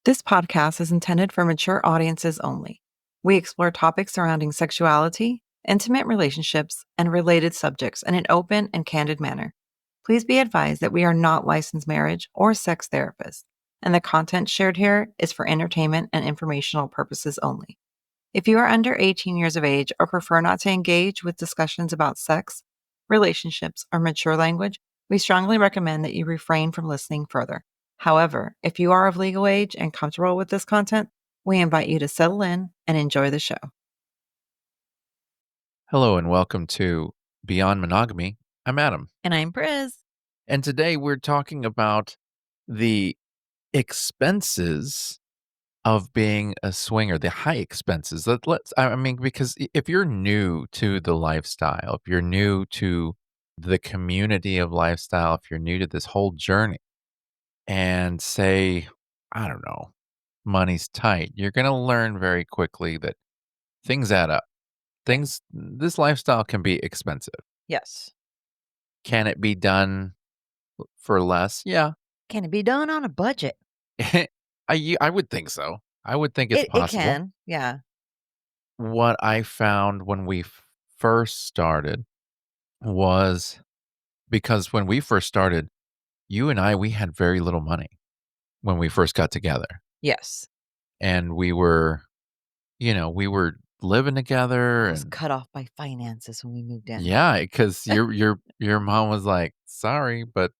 This podcast is intended for mature audiences only. We explore topics surrounding sexuality, intimate relationships, and related subjects in an open and candid manner. Please be advised that we are not licensed marriage or sex therapists, and the content shared here is for entertainment and informational purposes only. If you are under 18 years of age or prefer not to engage with discussions about sex, relationships, or mature language, we strongly recommend that you refrain from listening further. However, if you are of legal age and comfortable with this content, we invite you to settle in and enjoy the show. Hello and welcome to Beyond Monogamy. I'm Adam. And I'm Briz. And today we're talking about the expenses of being a swinger, the high expenses. Because if you're new to the lifestyle, if you're new to the community of lifestyle, if you're new to this whole journey and say, I don't know, money's tight, you're going to learn very quickly that things add up. This lifestyle can be expensive. Yes. Can it be done for less? Yeah. Can it be done on a budget? I would think so. I would think it's It possible. can, yeah. What I found when we first started was because when we first started, you and I, we had very little money when we first got together. Yes. And we were living together I was and cut off by finances when we moved in. yeah, because your mom was like, sorry, but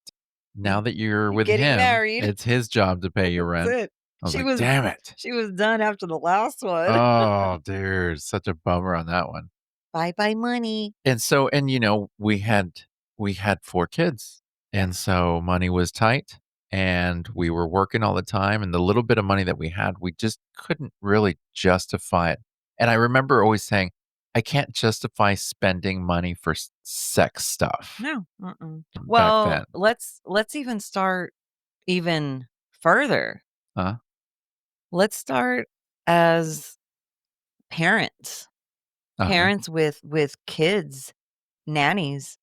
now that you're with Getting him, married. it's his job to pay your That's rent. it. I was like, damn it. She was done after the last one. Oh, dude, such a bummer on that one. Bye money. And so, we had 4 kids, and so money was tight, and we were working all the time, and the little bit of money that we had, we just couldn't really justify it. And I remember always saying, I can't justify spending money for sex stuff No. back Well, then. let's even start even further. Huh? Let's start as parents. Uh-huh. Parents with kids, nannies.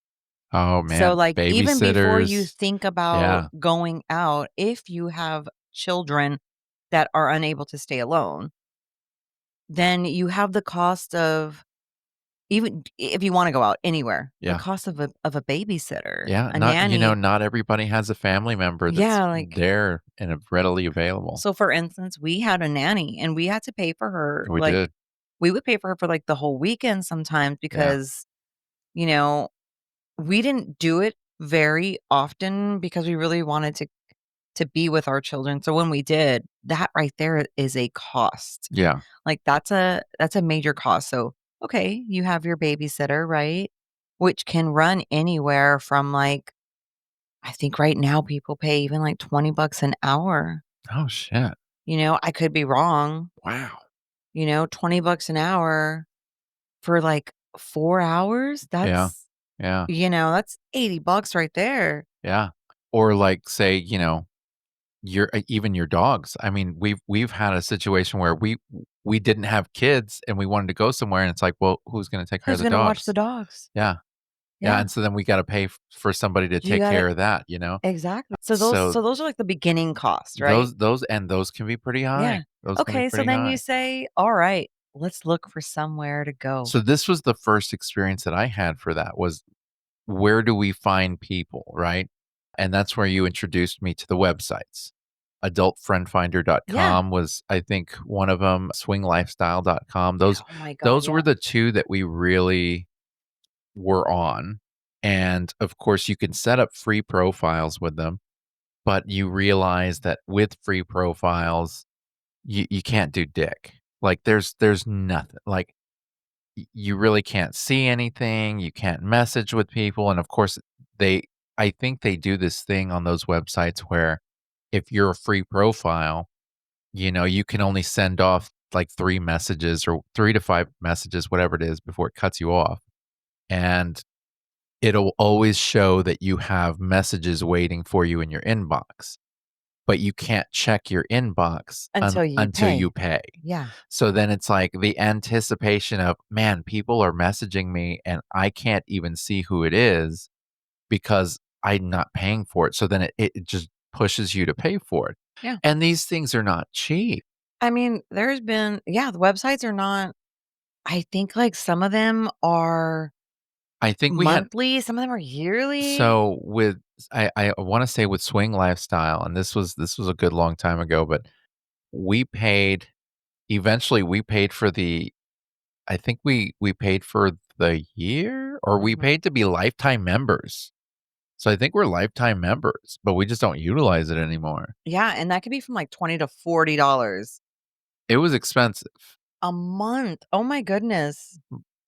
Oh, So man, like even before you babysitters. think about Yeah. going out, if you have children that are unable to stay alone, then you have the cost of even if you wanna go out anywhere, the Yeah. cost of a babysitter, Yeah, a nanny. not everybody has a family member that's Yeah, like there and readily available. so for instance, we had a nanny and we had to pay for her, We like, did. we would pay for her for, like, the whole weekend sometimes Yeah. because, you know, we didn't do it very often because we really wanted to be with our children, so when we did, that right there is a cost. Yeah. Like, that's a major cost, so, okay, you have your babysitter, right? Which can run anywhere from, like I think right now people pay even, like, $20 an hour. Oh, shit. I could be wrong. Wow. $20 an hour for, like, 4 hours? Yeah. Yeah. That's $80 right there. Yeah. Or like, say, your even your dogs. I mean, we've had a situation where we didn't have kids and we wanted to go somewhere and it's like, well, who's gonna take care of Who's the gonna watch the dogs? dogs? Yeah. Yeah, Yeah. and so then we gotta pay f for somebody to You take gotta care of that, you know? exactly. So those So so those are, like, the beginning costs, right? those can be pretty Yeah. high. Those can be Okay, so pretty then you high. say, "Alright, let's look for somewhere to go." So this was the first experience that I had for that was where do we find people, right? And that's where you introduced me to the websites. Yeah. Adultfriendfinder.com was, I think, one of them, swinglifestyle.com. Yeah, Those oh my god, those were yeah. the 2 that we really were on. And of course, you can set up free profiles with them, but you realize that with free profiles, you can't do dick. Like there's nothing. Like you really can't see anything, you can't message with people, and of course, they I think they do this thing on those websites where if you're a free profile, you can only send off, like, 3 messages or 3 to 5 messages, whatever it is, before it cuts you off, and it'll always show that you have messages waiting for you in your inbox, but you can't check your inbox Until you until you pay. pay. Yeah. So then it's like the anticipation of, man, people are messaging me and I can't even see who it is because I'm not paying for it. So then it just pushes you to pay for it. Yeah. And these things are not cheap. I mean, there's been the websites are not I think, like, some of them are I think we had monthly, some of them are yearly. so with I wanna say with Swing Lifestyle, and this was a good long time ago, but we paid eventually, we paid for the I think we paid for the year, or we Mhm. paid to be lifetime members. So I think we're lifetime members, but we just don't utilize it anymore. Yeah, and that could be from, like, $20 to $40 It was expensive, a month. Oh my goodness.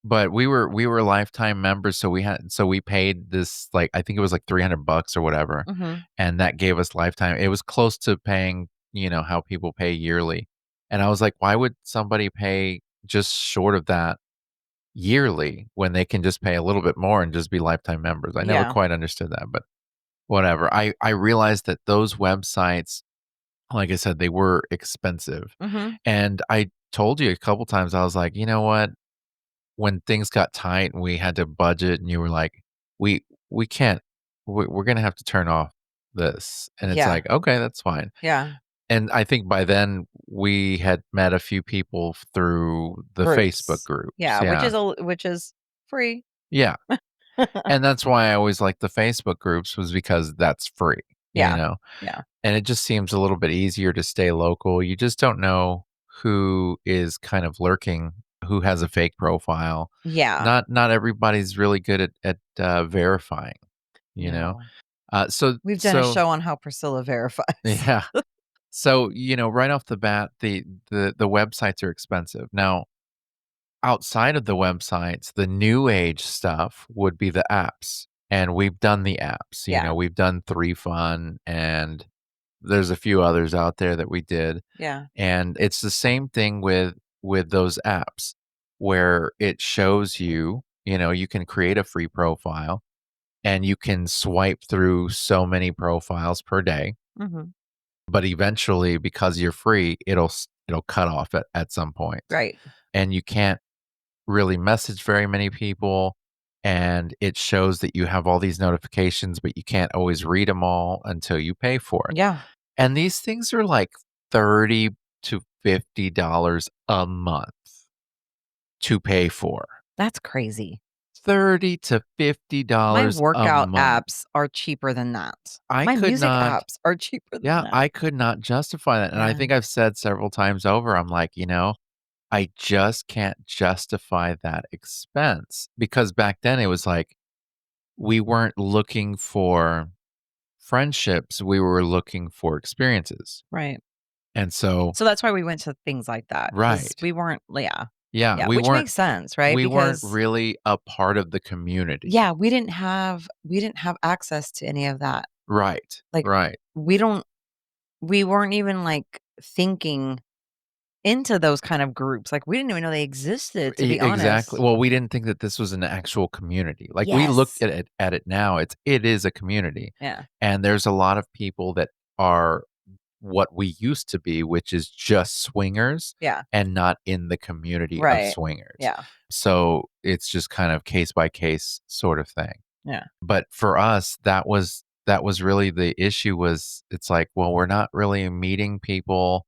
but we were lifetime members, so we paid this, like, I think it was like 300 bucks or whatever, Mhm. and that gave us lifetime. It was close to paying, how people pay yearly. And I was like, "Why would somebody pay just short of that yearly when they can just pay a little bit more and just be lifetime members?" I never Yeah. quite understood that, but whatever. I realized that those websites, like I said, they were expensive. Mhm. And I told you a couple times, I was like, "You know what? When things got tight and we had to budget," and you were like, "We can't. We're gonna have to turn off this." And it's Yeah. like, "Okay, that's fine." Yeah. And I think by then we had met a few people through the Facebook Groups. groups. Yeah, Yeah. which is free. Yeah. And that's why I always like the Facebook groups, was because that's free, you Yeah. know? Yeah. And it just seems a little bit easier to stay local. You just don't know who is kind of lurking, who has a fake profile. Yeah. Not everybody's really good at verifying, you know? No. So We've done a so show on how Priscilla verifies. yeah. So, right off the bat, the websites are expensive. Now, outside of the websites, the new age stuff would be the apps. And we've done the apps. Yeah. We've done 3Fun, and there's a few others out there that we did. Yeah. And it's the same thing with those apps, where it shows you, you can create a free profile and you can swipe through so many profiles per day. Mhm. But eventually, because you're free, it'll cut off at some point. Right. And you can't really message very many people, and it shows that you have all these notifications, but you can't always read them all until you pay for it. Yeah. And these things are like $30 to $50 a month to pay for. That's crazy. $30 to My $50 a workout month. apps are cheaper than that. I My could music not apps are cheaper than Yeah, that. I could not justify that, and I Yeah. think I've said several times over, I'm like, I just can't justify that expense, because back then it was like we weren't looking for friendships, we were looking for experiences. Right. And so So that's why we went to things like that because right. we weren't yeah. Yeah, Yeah, which makes sense, right? we weren't Because really a part of the community. yeah, we didn't have access to any of that. Right, Like, right. we don't we weren't even, like, thinking into those kind of groups, like, we didn't even know they existed, to be Exactly. honest. Well, we didn't think that this was an actual community. Like, we looked Yes. at it now, it is a community, Yeah. and there's a lot of people that are what we used to be, which is just swingers Yeah. and not in the community of Right. swingers. Yeah. So, it's just kind of case by case sort of thing. Yeah. But for us, that was really the issue. Was it's like, well, we're not really meeting people.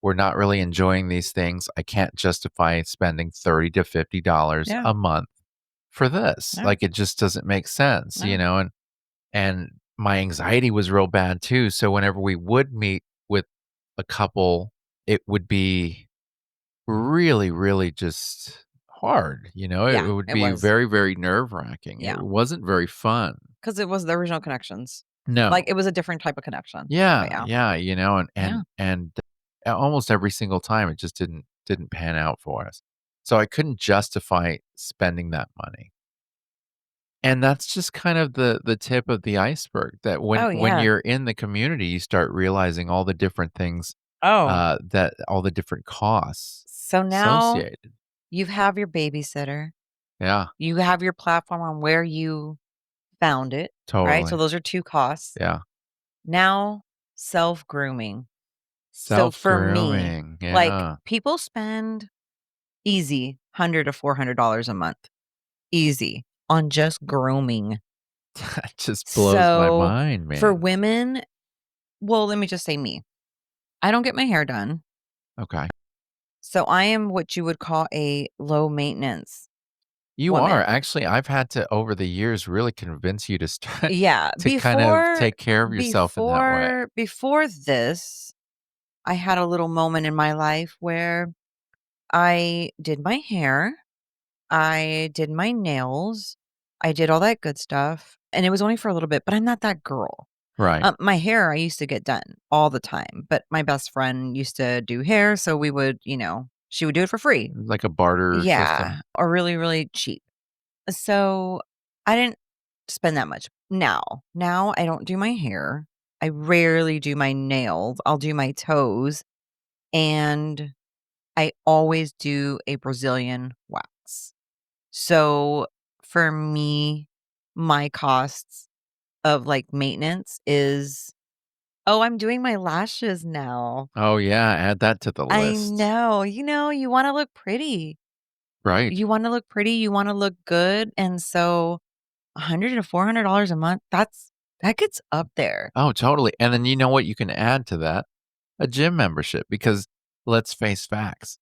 We're not really enjoying these things. I can't justify spending $30 to $50 Yeah. a month for this. No. Like, it just doesn't make sense, No. and my anxiety was real bad too. So whenever we would meet with a couple, it would be really, really just hard. It Yeah, would it be was. very, very nerve wracking. It Yeah, wasn't very fun. because it was the original connections. No. Like, it was a different type of connection. But Yeah, yeah. yeah, and Yeah. almost every single time it just didn't pan out for us. So I couldn't justify spending that money. And that's just kind of the tip of the iceberg, that Oh, when yeah. you're in the community, you start realizing all the different things, Oh, that all the different costs so now associated. you have your babysitter. Yeah, You have your platform on where you found it, right? So totally. those are 2 costs. Yeah. Now, self-grooming. So for me, Self-grooming, like, yeah. people spend easy $100 to $400 a month, easy, on just grooming. That just blows my So mind, for man. women well, let me just say me. I don't get my hair done. Okay. So I am what you would call a low maintenance You are. woman. Actually, I've had to, over the years, really convince you to start Yeah, to kind of take care of yourself in that way. before this, I had a little moment in my life where I did my hair, I did my nails, I did all that good stuff, and it was only for a little bit, but I'm not that girl. Right. My hair, I used to get done all the time, but my best friend used to do hair, so we would, she would do it for free. Like a barter Yeah, system. or really, really cheap. So I didn't spend that much. Now I don't do my hair. I rarely do my nails. I'll do my toes, and I always do a Brazilian wax. So for me, my costs of like maintenance is, oh, I'm doing my lashes now. Oh, yeah, add that to the I list. know, you want to look pretty. Right. You want to look pretty, you want to look good. And so 100 to $400 a month, that gets up there. Oh, totally, and then you know what you can add to that? A gym membership, because let's face facts.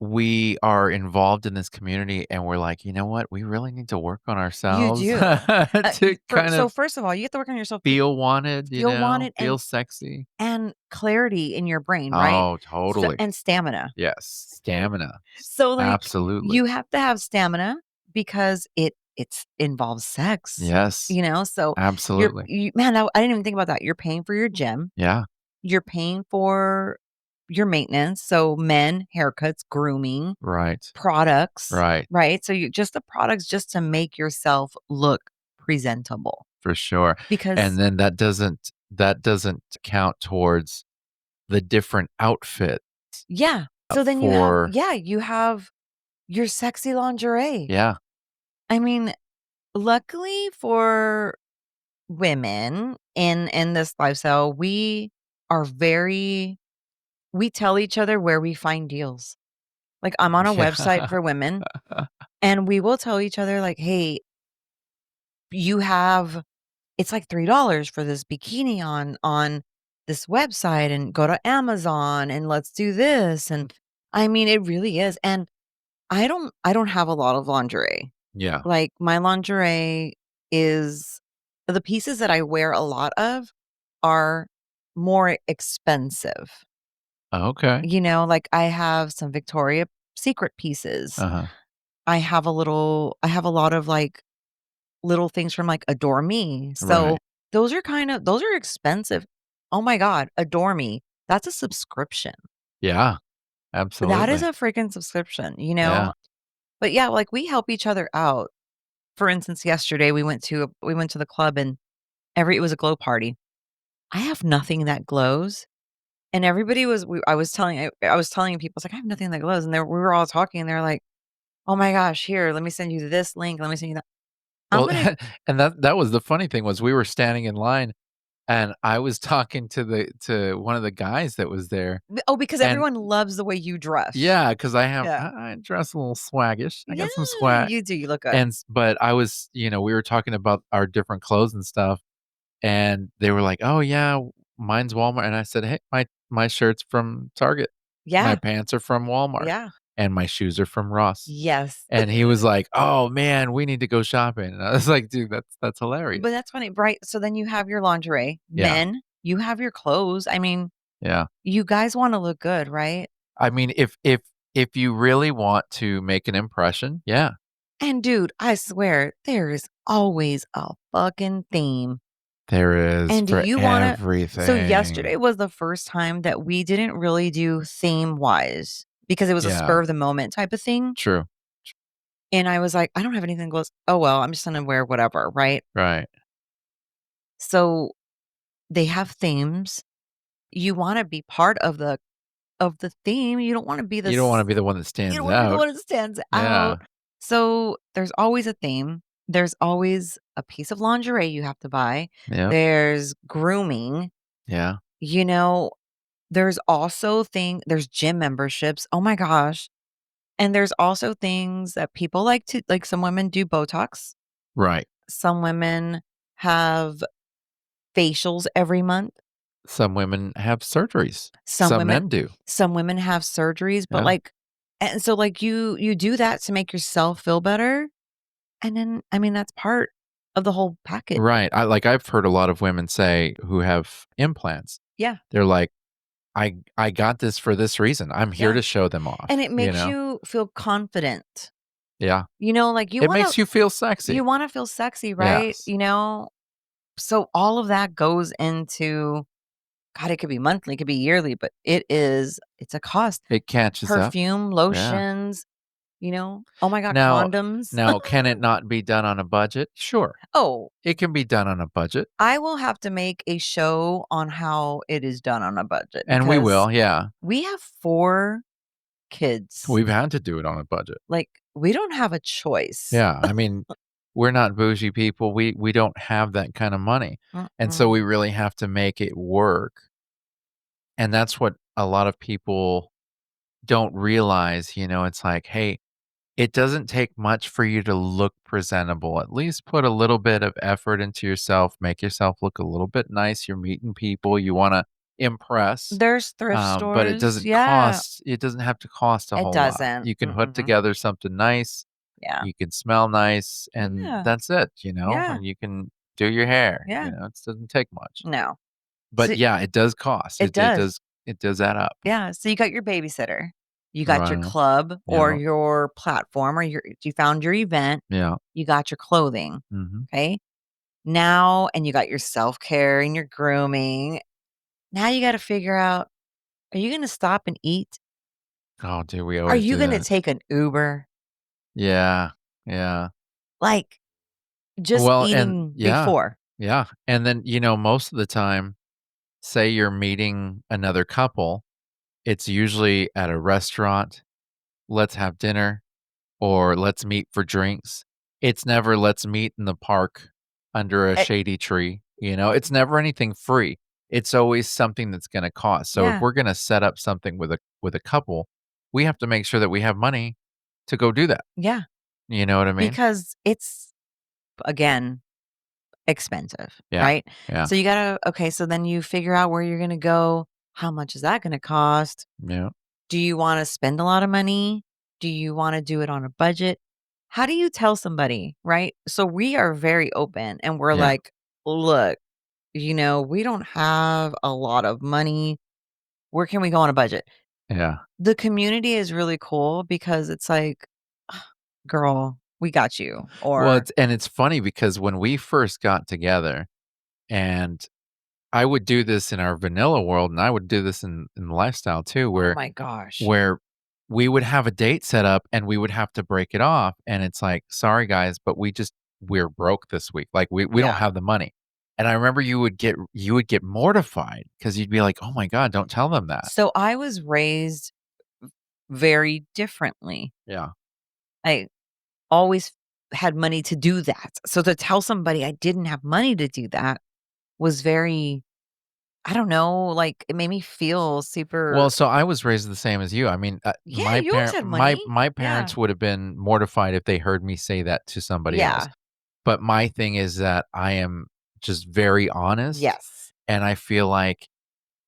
We are involved in this community and we're like, "You know what? We really need to work on You ourselves do. to kind So of first of all, you have to work on yourself to feel wanted, feel wanted feel sexy." and clarity in your brain, right? Oh, totally. And stamina. Yes, stamina. So like Absolutely. you have to have stamina because it's involves sex. Yes, So absolutely. man, I didn't even think about that. You're paying for your gym, Yeah, you're paying for your maintenance, so men, haircuts, grooming, right, products, right, right? So you just the products just to make yourself look presentable. for sure, and Because then that doesn't count towards the different outfit yeah, so then for you have your sexy lingerie. yeah, I mean, luckily for women in this lifestyle, are very we tell each other where we find deals. Like, I'm on a website yeah, for women, and we will tell each other like, "Hey, you have it's like $3 for this bikini on this website, and go to Amazon, and let's do this." And I mean, it really is. And I don't have a lot of lingerie. yeah, Like, my lingerie is the pieces that I wear a lot of are more expensive. okay, Like, I have some Victoria Secret pieces. uh-huh, I have a lot of, like, little things from, like, Adore Me. So, right, those are expensive. Oh my god, Adore Me, that's a subscription. yeah, That is absolutely, a freaking subscription, yeah, But, yeah, like, we help each other out. For instance, yesterday, we went to the club, and it was a glow party. I have nothing that glows, and everybody was I was telling people, it's like, "I have nothing that glows," and we were all talking, and they're like, "Oh my gosh, here, let me send you this link, let me send you that." I'm well, gonna and that was the funny thing was we were standing in line, and I was talking to one of the guys that was there, Oh, because and everyone loves the way you dress. yeah, because I have Yeah. I dress a little swaggish, I Yeah, got some swag, you do, you look good. and but I was we were talking about our different clothes and stuff, and they were like, "Oh, yeah, mine's Walmart," and I said, "Hey, my shirt's from Target, my Yeah, pants are from Walmart, yeah. and my shoes are from Ross." Yes. And he was like, "Oh, man, we need to go shopping." And I was like, "Dude, that's hilarious." But that's funny, right? So then you have your lingerie. Yeah, Men, you have your clothes. I mean, yeah. you guys wanna look good, right? I mean, if you really want to make an impression, yeah, And dude, I swear there is always a fucking theme. there is And do for you wanna so yesterday everything. was the first time that we didn't really do theme-wise because it was a Yeah, spur of the moment type of thing. true, And I was like, "I don't have anything close." "Oh, well, I'm just gonna wear whatever," right? right. So they have themes. You wanna be part of the theme. You don't wanna be You don't wanna this be the one that you don't stands wanna be the out. one that stands Yeah, out. So there's always a theme. There's always a piece of lingerie you have to buy. yep, There's grooming, yeah, you know, there's gym memberships. Oh my gosh. And there's also things that people like some women do Botox. right. Some women have facials every month. Some women have surgeries. Some Some women men do. some women have surgeries, but, Yeah. like and so, like, you do that to make yourself feel better, and then, I mean, that's part of the whole package. Right. I've heard a lot of women say who have implants. Yeah, They're like, I got this for this reason. I'm here yeah, to show them and off, it you makes know? you feel confident. Yeah. Like, It makes you feel sexy. you wanna feel sexy, right? Yes. So all of that goes into God, it could be monthly, it could be yearly, but it's a cost. It catches up. Perfume, Yeah. lotions, oh my god, Now condoms. now can it not be done on a budget? Sure. Oh, It can be done on a budget, I will have to make a show on how it is done on a budget and we because will, yeah. we have 4 kids. We've had to do it on a budget. Like, we don't have a choice. Yeah, I mean, we're not bougie people. We don't have that kind of money, and so Mm-mm. we really have to make it work, and that's what a lot of people don't realize, it's like, "Hey, it doesn't take much for you to look presentable. At least put a little bit of effort into yourself, make yourself look a little bit nice. You're meeting people, you wanna impress, There's thrift but it stores. doesn't Yeah. cost it doesn't have to cost a It whole lot. doesn't. You can put Mm-mm. together something nice, Yeah. you can smell nice, and Yeah. that's it, Yeah. and you can do your hair, Yeah. it doesn't take much. No. So But yeah, it does cost. it does. It does add up. Yeah, so you got your babysitter, you got your Right. club or Yeah. your platform or you found your event, Yeah. you got your clothing, Mhm. okay? Now and you got your self-care and your grooming. Now you gotta figure out, are you gonna stop and eat? Oh, dude, we Are always you do gonna that. take an Uber? Yeah. Yeah. Like, just Well, and eating yeah, before. yeah, and then, most of the time, say you're meeting another couple, it's usually at a restaurant, "Let's have dinner," or "Let's meet for drinks." It's never, "Let's meet in the park under a Eh shady tree," It's never anything free. It's always something that's gonna cost. So if yeah, we're gonna set up something with a couple, we have to make sure that we have money to go do that. yeah, You know what I mean? because it's, again, expensive, Yeah. right? Yeah. So you gotta okay, so then you figure out where you're gonna go. How much is that gonna cost? Yeah. Do you wanna spend a lot of money? Do you wanna do it on a budget? How do you tell somebody, right? So we are very open and we're Yeah. like, "Look, we don't have a lot of money. Where can we go on a budget?" Yeah. The community is really cool because it's like, "Girl, we got you," Well, or, it's funny because when we first got together, and I would do this in our vanilla world, and I would do this in lifestyle too, "Oh where my gosh." where we would have a date set up and we would have to break it off, and it's like, "Sorry, guys, but we're broke this week. Like, we don't Yeah. have the money." And I remember you would get mortified because 'cause you'd be like, "Oh my god, don't tell them that." So I was raised very differently. Yeah. I always had money to do that. So to tell somebody I didn't have money to do that was very, I don't know, like, it made me feel Well, super. so I was raised the same as you. I mean, Yeah, you always had my money. my Yeah. parents would have been mortified if they heard me say that to somebody else. Yeah. But my thing is that I am just very honest, Yes. and I feel like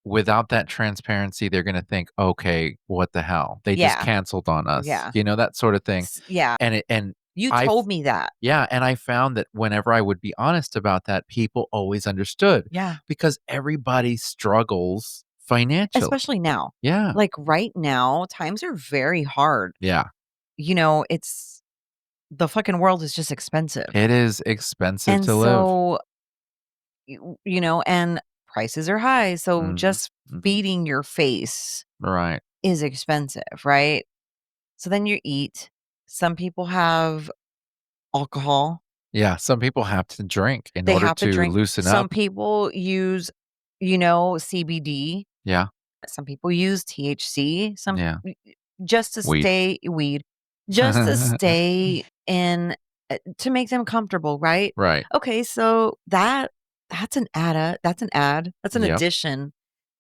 without that transparency, they're gonna think, "Okay, what the hell? They just Yeah. canceled on us." Yeah. That sort of thing. Yeah. And You I told me that. yeah, and I found that whenever I would be honest about that, people always understood Yeah. because everybody struggles financially. Especially now. Yeah. Like, right now, times are very hard. Yeah. It's the fucking world is just expensive. It is expensive And to live. so, and prices are high. So Mhm. just Mhm. feeding your face Right. is expensive, right? So then you eat. Some people have alcohol. Yeah, some people have to drink in They order have to to drink. loosen Some up. people use, CBD. Yeah. Some people use THC. Yeah. Just to Weed. stay weed, just to stay in, to make them comfortable, right? Right. Okay, so that's an add. That's an ad. That's an Yep. addition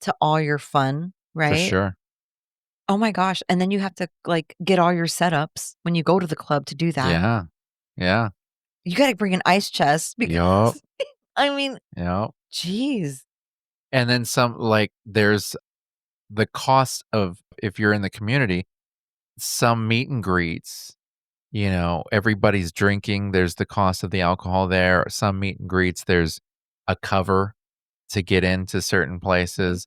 to all your fun, For right? sure. Oh my gosh, and then you have to, like, get all your setups when you go to the club to do that. Yeah. Yeah. You gotta bring an ice chest Yup. because I mean, Yup. geez. And then some like, there's the cost of if you're in the community, some meet and greets, everybody's drinking, there's the cost of the alcohol there. Some meet and greets, there's a cover to get into certain Mhm. places.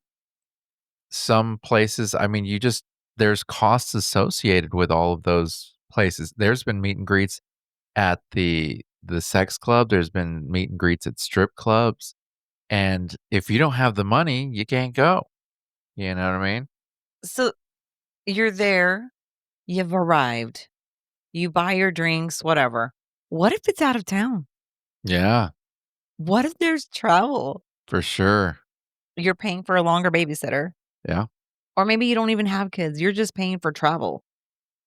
Some places, I mean, there's costs associated with all of those places. There's been meet and greets at the sex club, there's been meet and greets at strip clubs, and if you don't have the money, you can't go, you know what I mean? So you're there, you've arrived, you buy your drinks, whatever. What if it's out of town? Yeah, What if there's travel? for sure. You're paying for a longer babysitter, Yeah. or maybe you don't even have kids. You're just paying for travel.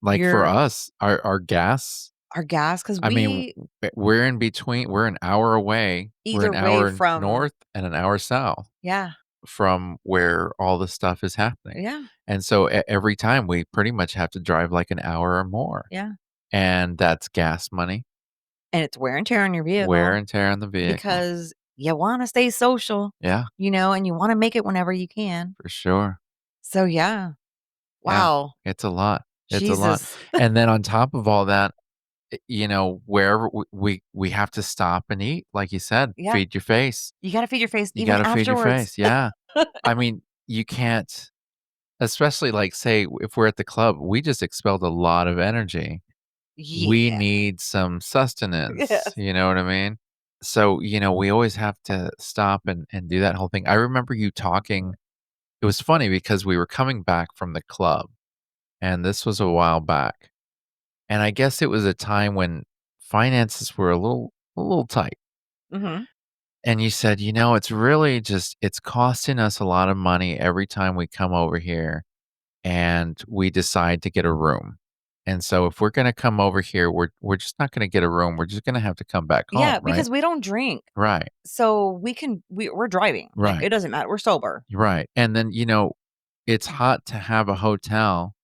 Like, for Your us, our gas, our gas, because I mean, we we're in between, we're an hour away, we're either an way hour from north and an hour south yeah, from where all this stuff is happening, yeah, and so every time we pretty much have to drive, like, an hour or more, yeah, and that's gas money, and it's wear and tear on your wear vehicle and tear on the vehicle. because you wanna stay social, Yeah, and you wanna make it whenever you can. for sure. So, yeah. Yeah, Wow. it's a lot, it's a lot, Jesus. and then on top of all that, wherever we have to stop and eat, like you said, Yeah, feed your face. you gotta feed your face You even gotta feed your afterwards. face, yeah. I mean, you can't especially, like, say, if we're at the club, we just expelled a lot of energy. We Yeah. need some sustenance, Yes. you know what I mean? So, we always have to stop and do that whole thing. I remember you talking it was funny because we were coming back from the club, and this was a while back, and I guess it was a time when finances were a little tight. Mhm. And you said, it's really just it's costing us a lot of money every time we come over here and we decide to get a room. And so if we're gonna come over here, we're just not gonna get a room. We're just gonna have to come back home, Yeah, right? because we don't drink, Right. so we're driving, like, Right. it doesn't matter, we're sober. Right. And then, it's hot to have a hotel,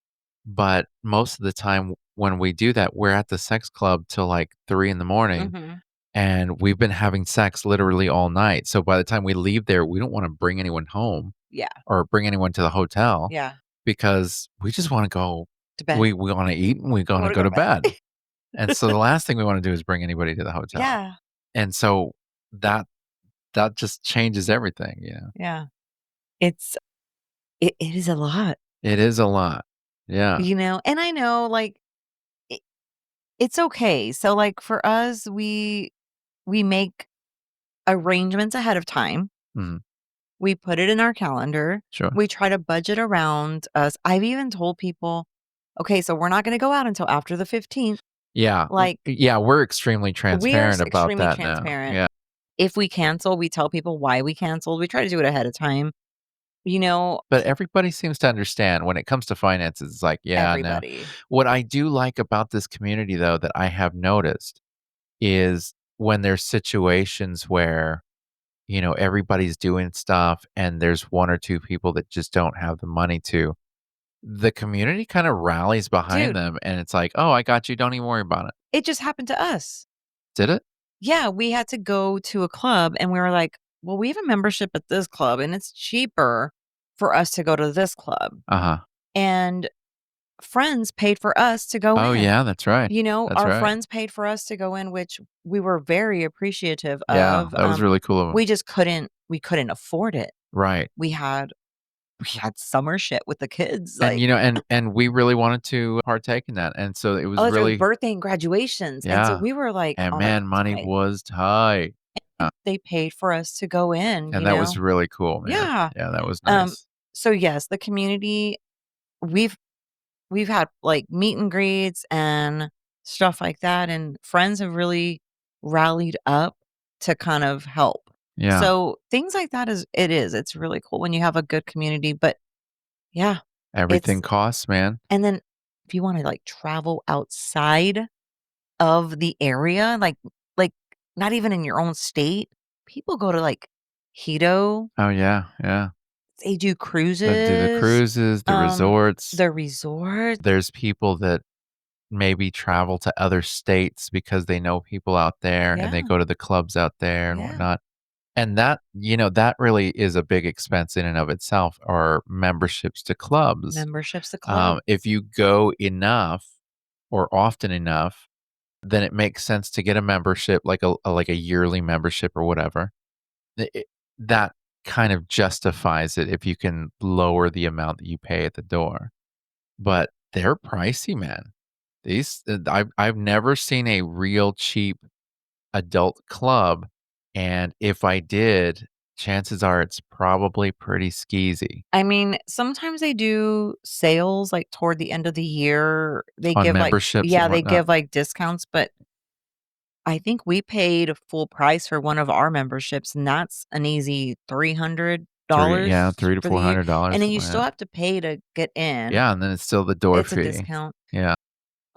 but most of the time when we do that, we're at the sex club till like 3 in the morning. Mhm. And we've been having sex literally all night. So by the time we leave there, we don't wanna bring anyone home Yeah, or bring anyone to the hotel yeah, because we just wanna go to bed. we wanna eat and we We wanna wanna go go to to bed. bed. And so the last thing we wanna do is bring anybody to the hotel. Yeah, And so that that just changes everything, yeah. It's it is a lot, It is a lot. Yeah. and I know, like, it it's okay. So, like, for us, we make arrangements ahead of time. Mhm. We put it in our calendar. Sure. We try to budget around us. I've even told people, "Okay, so we're not gonna go out until after the 15th." Yeah. Like, Yeah, we're extremely we are transparent about extremely that now. transparent. Yeah. If we cancel, we tell people why we canceled. We try to do it ahead of time. You know, But everybody seems to understand when it comes to finances, it's like, "Yeah, no." everybody. What I do like about this community, though, that I have noticed is when there's situations where, everybody's doing stuff and there's 1 or 2 people that just don't have the money to, the community kinda rallies behind Dude, them, and it's like, "Oh, I got you, don't even worry about it." it just happened to us. Did it? Yeah, we had to go to a club and we were like, "Well, we have a membership at this club and it's cheaper for us to go to this club." Uh-huh. And friends paid for us to go Oh, in. yeah, that's right. That's Our right. friends paid for us to go in, which we were very appreciative Yeah, of. that was really cool of them. We just couldn't afford it. Right. We had we had summer shit with the kids, And, like, and we really wanted to partake in that, and so it oh, was that's right, really birthday and graduations, and so yeah, we were, like, and on a man, money tight was tight. they paid for us to go in, And that was really cool, man. Yeah. Yeah, that was Um, nice. so yes, the community, we've we've had, like, meet and greets and stuff like that, and friends have really rallied up to kind of help. Yeah, So, things like that it's really cool when you have a good community, but yeah, everything it's costs, man. and then if you wanna, like, travel outside of the area, like, not even in your own state, people go to, like, Hito, Oh, yeah, yeah. they do Do the cruises, cruises, the um, resorts. the resort. There's people that maybe travel to other states because they know people out there, and they Yeah, go to the clubs out there and yeah. whatnot. And that, that really is a big expense in and of itself, are memberships to clubs. Memberships to club. If you go enough or often enough, then it makes sense to get a membership, like a yearly membership or whatever. That kind of justifies it if you can lower the amount that you pay at the door. But they're pricey, man. I've never seen a real cheap adult club, and if I did, chances are it's probably pretty skeezy I mean, sometimes they do sales, like, toward the end of the year. They on give, like memberships and yeah, they whatnot. give, like, discounts, but I think we paid a full price for one of our memberships, and that's an easy Yeah, $300 3 to for the year, $400, and then you something like still that. have to pay to get in. Yeah, and then it's still the door It's a fee. discount. Yeah.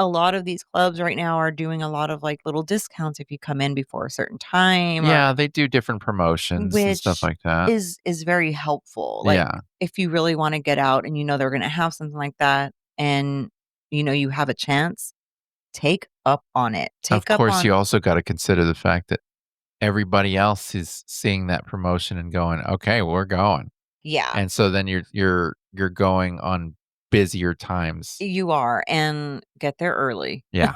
A lot of these clubs right now are doing a lot of, like, little discounts if you come in before a certain time or Yeah, they do different promotions and stuff which like that. is very helpful. Like, Yeah. if you really wanna get out and you know they're gonna have something like that and you know you have a chance, take up on it. Of Take up course, you on also gotta consider the fact that everybody else is seeing that promotion and going, "Okay, we're going." yeah, And so then you're going on busier times. you are, and get there early. Yeah,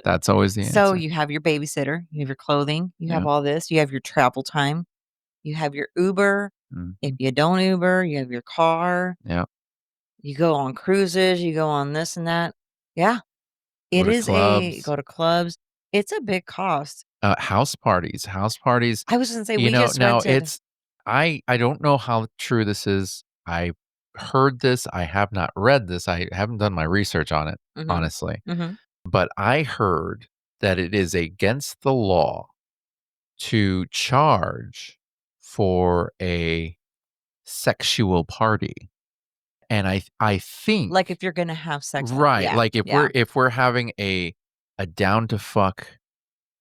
that's always the So, answer. you have your babysitter, you have your clothing, you have Yeah. all this, you have your travel time, you have your Uber. If Mhm. you don't Uber, you have your car, Yeah. you go on cruises, you go on this and that. Yeah, Go it to is a clubs, go to clubs. It's a big cost. house parties, I was gonna say we just now rented. it's I don't know how true this is. I heard this, I have not read this, I haven't done my research on it, Mhm, honestly, mhm. but I heard that it is against the law to charge for a sexual party, and I think Like, if you're gonna have sex on right, yeah, like, yeah. if we're having a down to fuck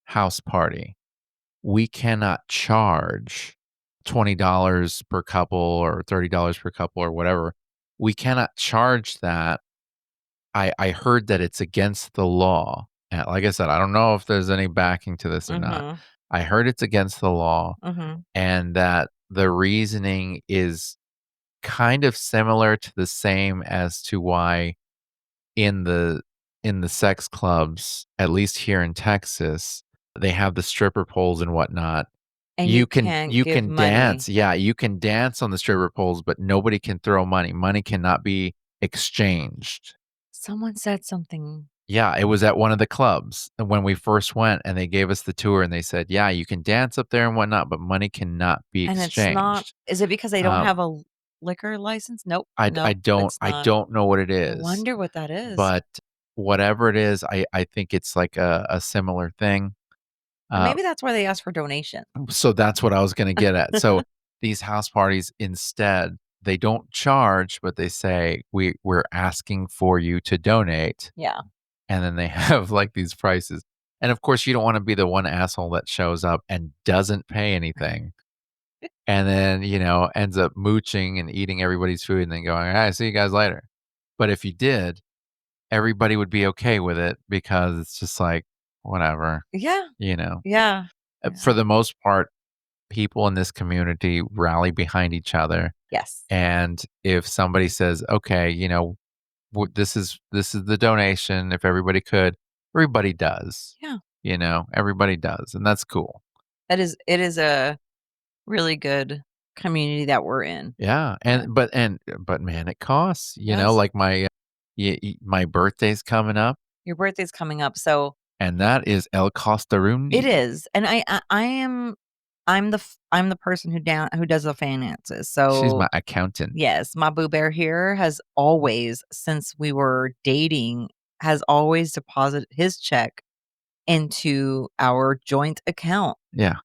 house party, we cannot charge $20 per couple or $30 per couple or whatever. We cannot charge that. I heard that it's against the law. And like I said, I don't know if there's any backing to this or not. Mhm, I heard it's against the law mhm. and that the reasoning is kind of similar to the same as to why in the in the sex clubs, at least here in Texas, they have the stripper poles and whatnot. And you can't You give can money. dance. Yeah, you can dance on the stripper poles, but nobody can throw money. Money cannot be exchanged. Someone said something Yeah, it was at one of the clubs when we first went and they gave us the tour and they said, "Yeah, you can dance up there and whatnot, but money cannot be and it's not exchanged." is it because they don't Um, have a liquor license? Nope, nope, it's I not. don't know what it I is, wonder what that is. but whatever it is, I think it's like a similar thing. Or Uh, maybe that's why they asked for donation. so that's what I was gonna get at. So these house parties instead, they don't charge, but they say, We're asking for you to donate," Yeah. and then they have, like, these prices. And, of course, you don't wanna be the one asshole that shows up and doesn't pay anything, and then, ends up mooching and eating everybody's food and then going, "Alright, see you guys later." But if you did, everybody would be okay with it because it's just like, whatever, Yeah, you know? yeah, For yeah. the most part, people in this community rally behind each other, Yes. and if somebody says, "Okay, this is the donation, if everybody does, Yeah. everybody does, and that's cool. It is a really good community that we're in. Yeah, Yeah. but man, it costs, Does. like my birthday's coming up, Your birthday's coming up, so and that is El it Costaruni. is, and I am I'm the person who does the finances, She's so my accountant. yes, my boo bear here has always, since we were dating, has always deposited his check into our joint account. Yeah.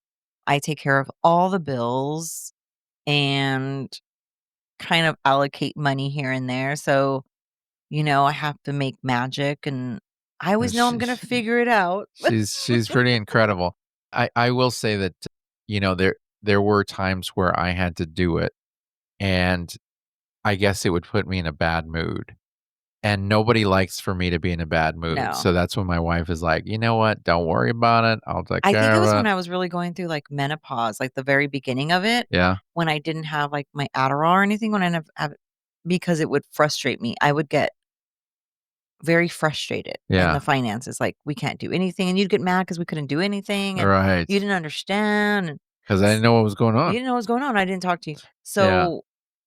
I take care of all the bills and kind of allocate money here and there, so, I have to make magic, and I always know I'm She gonna figure it out. she's pretty incredible. I will say that, there were times where I had to do it, and I guess it would put me in a bad mood. And nobody likes for me to be in a bad mood. No. So that's when my wife is like, "You know what? Don't worry about it. I'll take I think care it was of when it." I was really going through, like, menopause, like, the very beginning of it, Yeah. when I didn't have, like, my Adderall or anything, when I have because it would frustrate me. I would get very frustrated in the Yeah. finances, like, "We can't do anything," and you'd get mad because we couldn't do anything, and Right. you didn't understand, and 'Cause I didn't s know what was going you on. didn't know what was going on, I didn't talk to you. Yeah.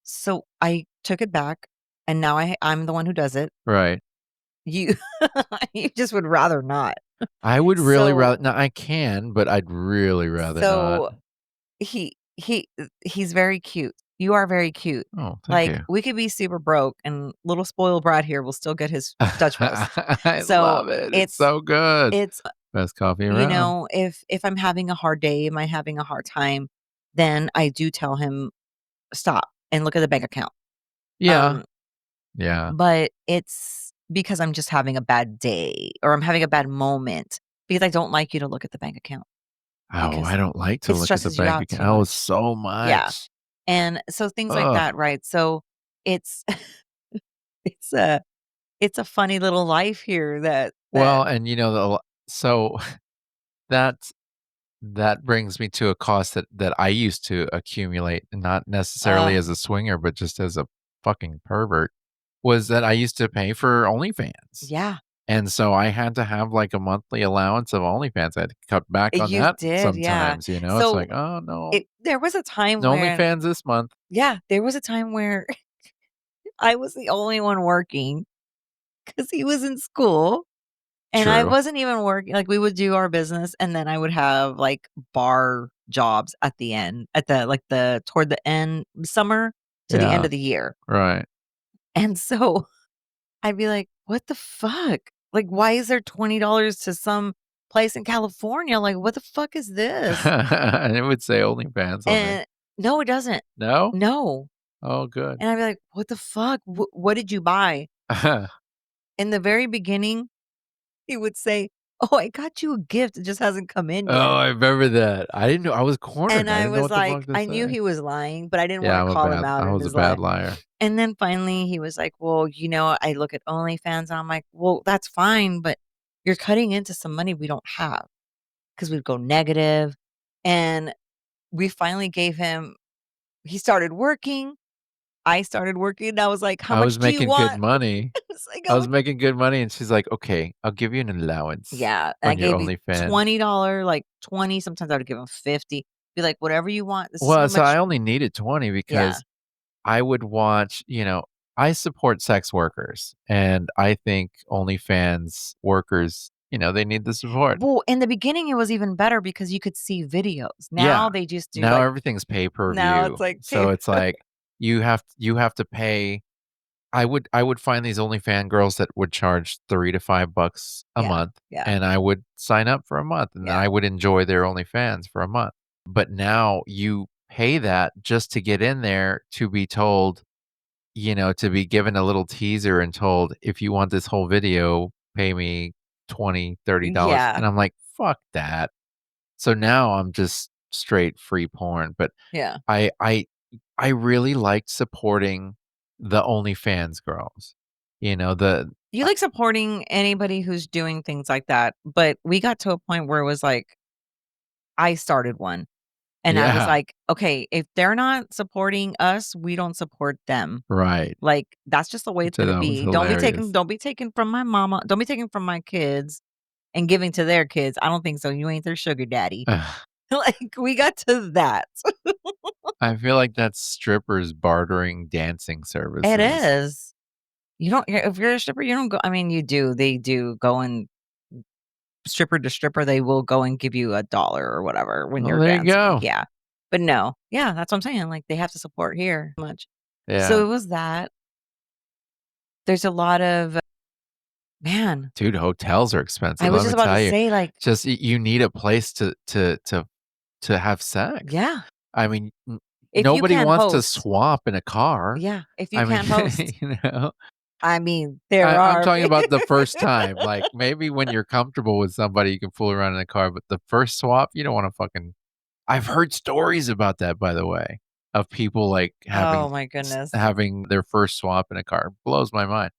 So I took it back, and now I'm the one who does it. Right. You you just would rather not. I would really So rather no, I can, but I'd really rather not. so he's very cute. You are very cute. Oh, thank Like, you. we could be super broke, and little spoiled brat here will still get his Dutch Bros. I So, love it. It's it's so good. it's Best coffee around. if I'm having a hard day, am I having a hard time, then I do tell him, "Stop and look at the bank account." Yeah. Um, Yeah. but it's because I'm just having a bad day or I'm having a bad moment because I don't like you to look at the bank account Oh, because I don't like to it look at the stresses you bank out account. too Oh, much. so Yeah. much. And so things like Ugh. that, right? So it's it's it's a funny little life here that Well, and so that that brings me to a cost that I used to accumulate, and not necessarily uh as a swinger, but just as a fucking pervert, was that I used to pay for OnlyFans. yeah, And so I had to have, like, a monthly allowance of OnlyFans. I had to cut back on you that did, yeah. sometimes, It's So like, "Oh, no. it there was a time No when OnlyFans this month." yeah, there was a time where I was the only one working because he was in school. And I True. wasn't even working like, we would do our business, and then I would have, like, bar jobs at the end at the like, the toward the end summer to the end Yeah. of the year. Right. And so, I'd be like, "What the fuck? Like, why is there $20 to some place in California? Like, what the fuck is this?" And it would say OnlyFans on there. And no, it doesn't. No? No. Oh, good. And I'd be like, "What the fuck? What did you buy?" In the very beginning, he would say, "Oh, I got you a gift, it just hasn't come in Oh, yet." I remember that. I didn't know I was cornered. And I I didn't know was what the fuck like to I knew say. he was lying, but I didn't Yeah, wanna call him out I in was a his bad lie. liar. And then finally he was like, "Well, I look at OnlyFans," and I'm like, "Well, that's fine, but you're cutting into some money we don't have because 'cause we'd go negative." And we finally gave him he started working, I started working, and I was like, "How I much was do you making good want?" money. It's like, I "How was much?" making good money, and she's like, "Okay, I'll give you an allowance Yeah, and I on your gave you OnlyFans." $20, like, 20, sometimes I would give him 50, be like, "Whatever you want, this is how Well, so much." I only needed 20 Yeah. because I would watch, I support sex workers, and I think OnlyFans workers, they need the support. Well, in the beginning, it was even better because you could see videos. Yeah. Now they just do, Now like everything's now it's pay-per-view. like So pay it's like you have to pay. I would find these OnlyFans girls that would charge 3 to $5 a Yeah, month, yeah, and I would sign up for a month, and then yeah, I would enjoy their OnlyFans for a month. But now you pay that just to get in there to be told, to be given a little teaser and told, "If you want this whole video, pay me 20, $30." yeah, And I'm like, "Fuck that." So now I'm just straight free porn, but yeah. I I I really liked supporting the OnlyFans girls. The You like supporting anybody who's doing things like that, but we got to a point where it was like, I started one, and I was yeah, like, "Okay, if they're not supporting us, we don't support them." right, Like, that's just the way it's which I gonna thought was be. hilarious. Don't be taking from my mama, don't be taking from my kids and giving to their kids. I don't think so. You ain't their sugar daddy. Like, we got to that. I feel like that's strippers bartering dancing It services. is. You don't if you're a stripper, you don't go I mean, you do. They do go and stripper to stripper, they will go and give you $1 or whatever when Well, you're there you dancing. go. Yeah. But no. Yeah, that's what I'm saying, like, they have to support here much. So Yeah. it was that. There's a lot of man, Dude, hotels are I expensive, was let just me about to tell you. say, like Just you need a place to have sex. yeah, I mean, if you nobody can't wants to host swap in a car. yeah, if you I mean, can't host, you know? I mean, there I'm are talking about the first time, like, maybe when you're comfortable with somebody, you can fool around in a car, but the first swap, you don't wanna fucking I've heard stories about that, by the way, of people, like, Oh my goodness. having their first swap in a car. Blows my mind.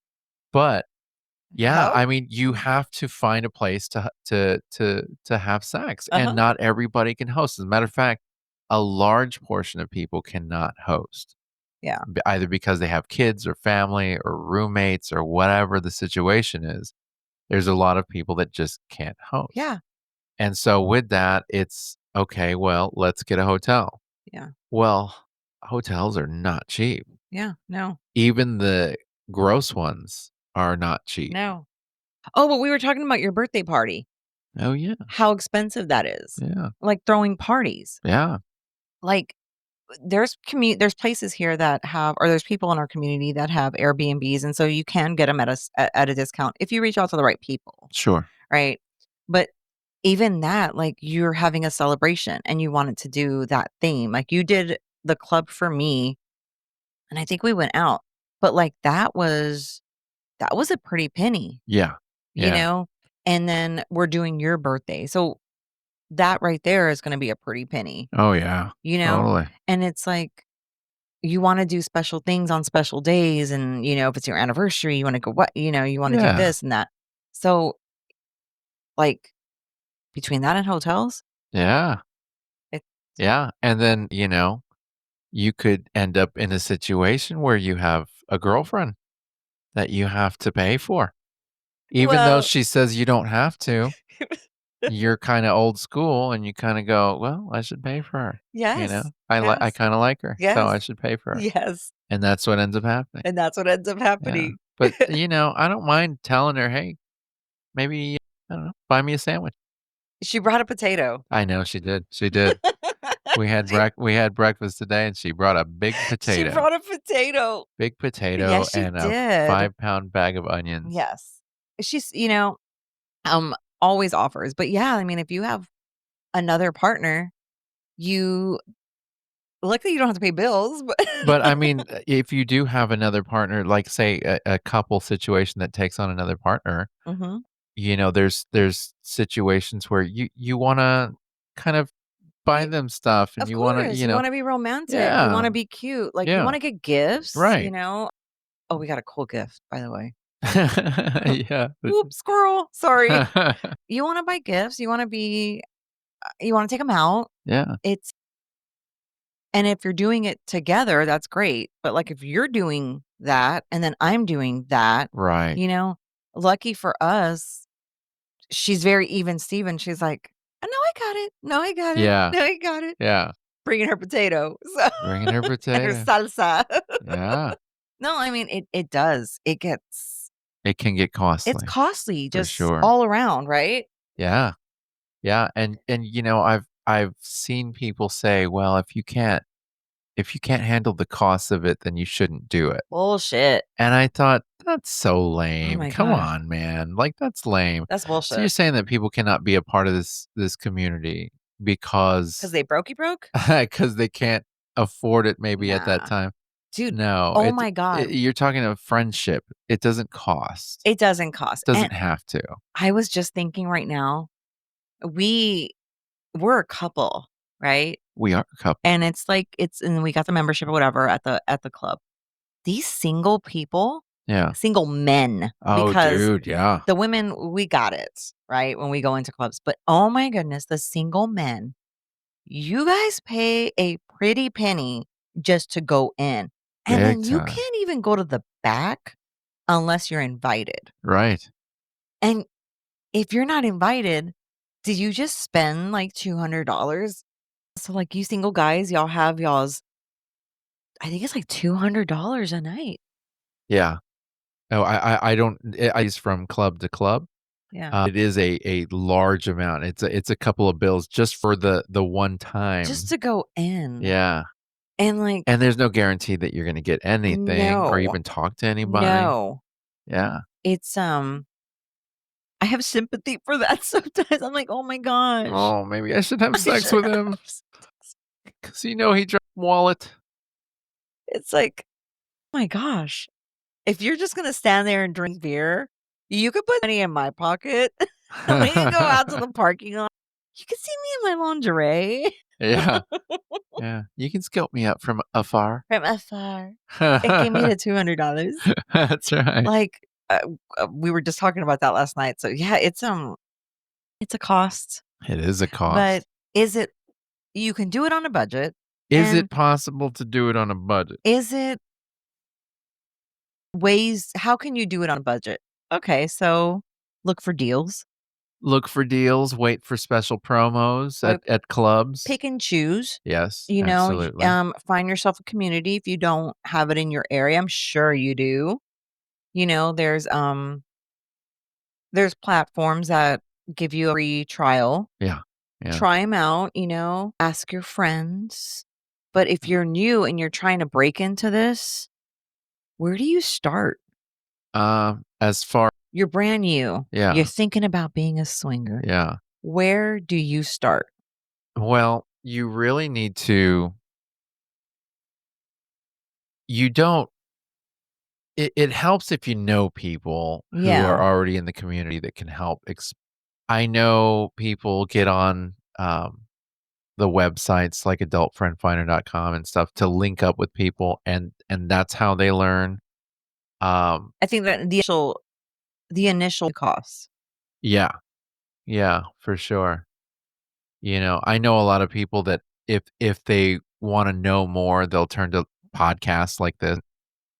But yeah, How? I mean, you have to find a place to have sex, and Uh-huh. not everybody can host. As a matter of fact, a large portion of people cannot host, Yeah. either because they have kids or family or roommates or whatever the situation is. There's a lot of people that just can't host. Yeah. And so with that, it's okay, well, let's get a hotel. Yeah. Well, hotels are not cheap. Yeah. No. Even the gross ones are not cheap. No. Oh, but we were talking about your birthday party, Oh, yeah. how expensive that is. Yeah. Like throwing parties. Yeah. Like there's places here that have or there's people in our community that have Airbnbs, and so you can get them at a discount if you reach out to the right people, Sure. right? But even that, like, you're having a celebration and you wanted to do that theme. Like, you did the club for me, and I think we went out, but, like, that was a pretty penny, Yeah. you Yeah. know? And then we're doing your birthday. So that right there is gonna be a pretty penny, Oh, yeah. you know? Totally. And it's like you wanna do special things on special days and, if it's your anniversary, you wanna go what you wanna do Yeah. this and that. So, like, between that and hotels, Yeah. it's Yeah. And then, you could end up in a situation where you have a girlfriend that you have to pay for. Even though well, she says you don't have to, you're kinda old school and you kinda go, "Well, I should pay for her." yes, I yes, kinda like her, so I yes, should pay for her. yes, And that's what ends up happening. and that's what ends up Yeah. happening. But, I don't mind telling her, "Hey, maybe, I don't know, buy me a sandwich." She brought a potato. I know she did, she did. She We had breakfast today, and she brought a she brought a potato. big potato Yes, she and a did. 5-pound bag of onions. Yes. She's, always offers, but yeah, I mean, if you have another partner, you luckily you don't have to pay bills, but But, I mean, if you do have another partner, like, say, a couple situation that takes on another partner, Mhm. there's situations where you wanna kind of buy Y them stuff, and Of you wanna, course, you wanna be romantic, you Yeah, wanna be cute, like, you yeah, wanna get gifts, right. Oh, we got a cool gift, by the way. Yeah. Oops, squirrel, sorry. You wanna buy gifts, you wanna take them out. Yeah, It's and if you're doing it together, that's great, but, like, if you're doing that and then I'm doing that, right. you know, lucky for us, she's very even Steven, she's like, "Oh, no, I got it. No, I got it. Yeah, No, I got it." yeah. Bringing her potato, so Bringing her and her potato. salsa. Yeah. No, I mean, it does. It can get It's costly, costly for just sure. all around, right? Yeah, yeah, and, I've seen people say, "Well, if you can't handle the cost of it, then you shouldn't do it." Bullshit. And I thought, "That's so Oh lame. my Come gosh. on, man. Like, that's lame." That's So you're bullshit. saying that people cannot be a part of this community 'Cause because they brokey broke? because they can't afford it maybe at that Nah. time? Dude, No, oh my god. you're talking of friendship. It doesn't cost. It doesn't cost, and Doesn't have to. I was just thinking right now, we we're a couple, right? We are a couple. And it's like and we got the membership or whatever at the club. These single people, Yeah. single men, Oh, because dude, yeah. the women, we got it, right? When we go into clubs, but oh my goodness, the single men, you guys pay a pretty penny just to go in. And Big then you time. can't even go to the back unless you're invited. Right. And if you're not invited, did you just spend like $200? So, like, you single guys, y'all have y'all's I think it's like $200 a night. Yeah. Oh, I don't I use from club to club. Yeah. It is a large amount. It's a couple of bills just for the one Just time. to go in. Yeah. And, like, And there's no guarantee that you're gonna get anything or no, even talk to anybody. no. Yeah. It's, I have sympathy for that sometimes. I'm like, "Oh my gosh." Oh, maybe I should have I sex should with have him s because he dropped wallet. It's like, "Oh my gosh." If you're just gonna stand there and drink beer, you could put money in my pocket. We can go out to the parking lot. You can see me in my lingerie Yeah. Yeah. You can scope me up from afar. from afar and give me the $200. That's right. Like, we were just talking about that last night. So yeah, it's a cost, It is a but cost. is it you can do it on a budget. Is And it possible to do it on a budget? is it ways how can you do it on a budget? Okay, so look for deals. Look for deals, wait for special promos Wait, at clubs. pick and choose. Yes, absolutely. Find yourself a community if you don't have it in your area. I'm sure you do. You know, there's platforms that give you a free trial. Yeah, yeah. Try them out, ask your friends. But if you're new and you're trying to break into this, where do you start? As far You're brand new. You're yeah, thinking about being a swinger. yeah. Where do you start? Well, you really need to you don't it helps if you know people who are Yeah. already in the community that can help I know people get on, the websites like adultfriendfinder.com and stuff to link up with people, and that's how they learn. I think that the initial costs. Yeah, yeah, for sure. I know a lot of people that if they wanna know more, they'll turn to podcasts like this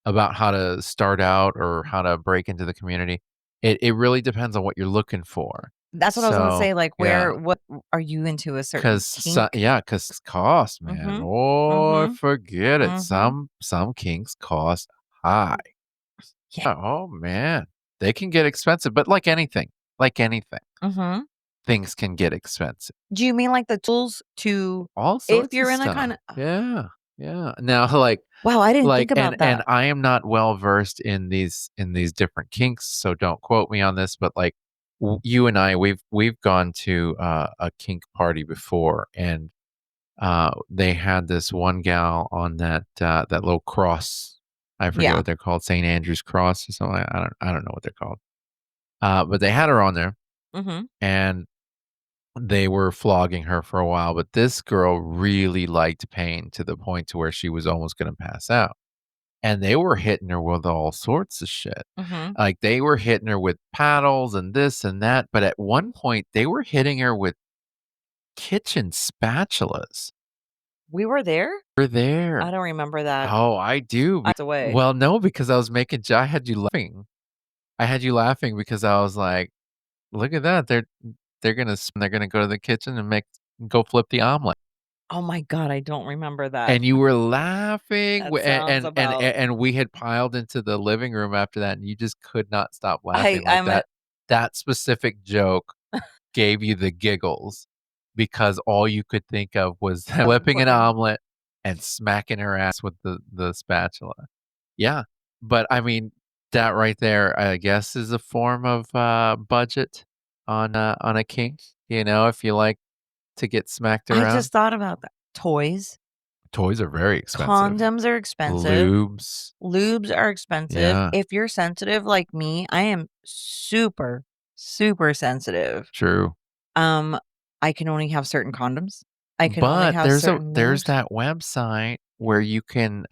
about how to start out or how to break into the community. It really depends on what you're looking for. That's what I was gonna So, say, like, yeah. what are you into a certain 'Cause kink? yeah, 'cause cost, man. Mhm, Oh, mhm, forget it. mhm. Some kinks cost high. Yeah, Oh, man. They can get expensive, but like anything, mhm. things can get expensive. Do you mean, like, the tools to All if sorts of you're in a stuff. kinda Yeah, yeah. Now, wow, I didn't like, think about and that. I am not well versed in these different kinks, so don't quote me on this, but, like, you and I, we've gone to, a kink party before, and they had this one gal on that little cross. I forget Yeah, what they're called, St. Andrew's cross or something. I don't know what they're called. But they had her on there, mhm. and they were flogging her for a while. But this girl really liked pain to the point to where she was almost going to pass out. And they were hitting her with all sorts of shit. Mhm. Like they were hitting her with paddles and this and that. But at one point, they were hitting her with kitchen spatulas. We were there? We're there. I don't remember that. Oh, I do. That's away. Well, no, because I was making I had you laughing. I had you laughing because I was like, "Look at that. They're gonna go to the kitchen and go flip the omelet." Oh my god, I don't remember that. And you were laughing, That sounds about and we had piled into the living room after that, and you just could not stop I laughing like I'm a that specific joke gave you the giggles because all you could think of was them flipping an flipping. omelet and smacking her ass with the spatula. Yeah, but I mean, that right there, I guess, is a form of, budget on a kink, if you like to get smacked I around. just thought about that. Toys, Toys are very expensive. condoms are expensive, Lubes. lubes are expensive. Yeah, If you're sensitive like me, I am super, super sensitive. true. Um, I can only have certain condoms. I can only But have certain there's lubes. that website where you can,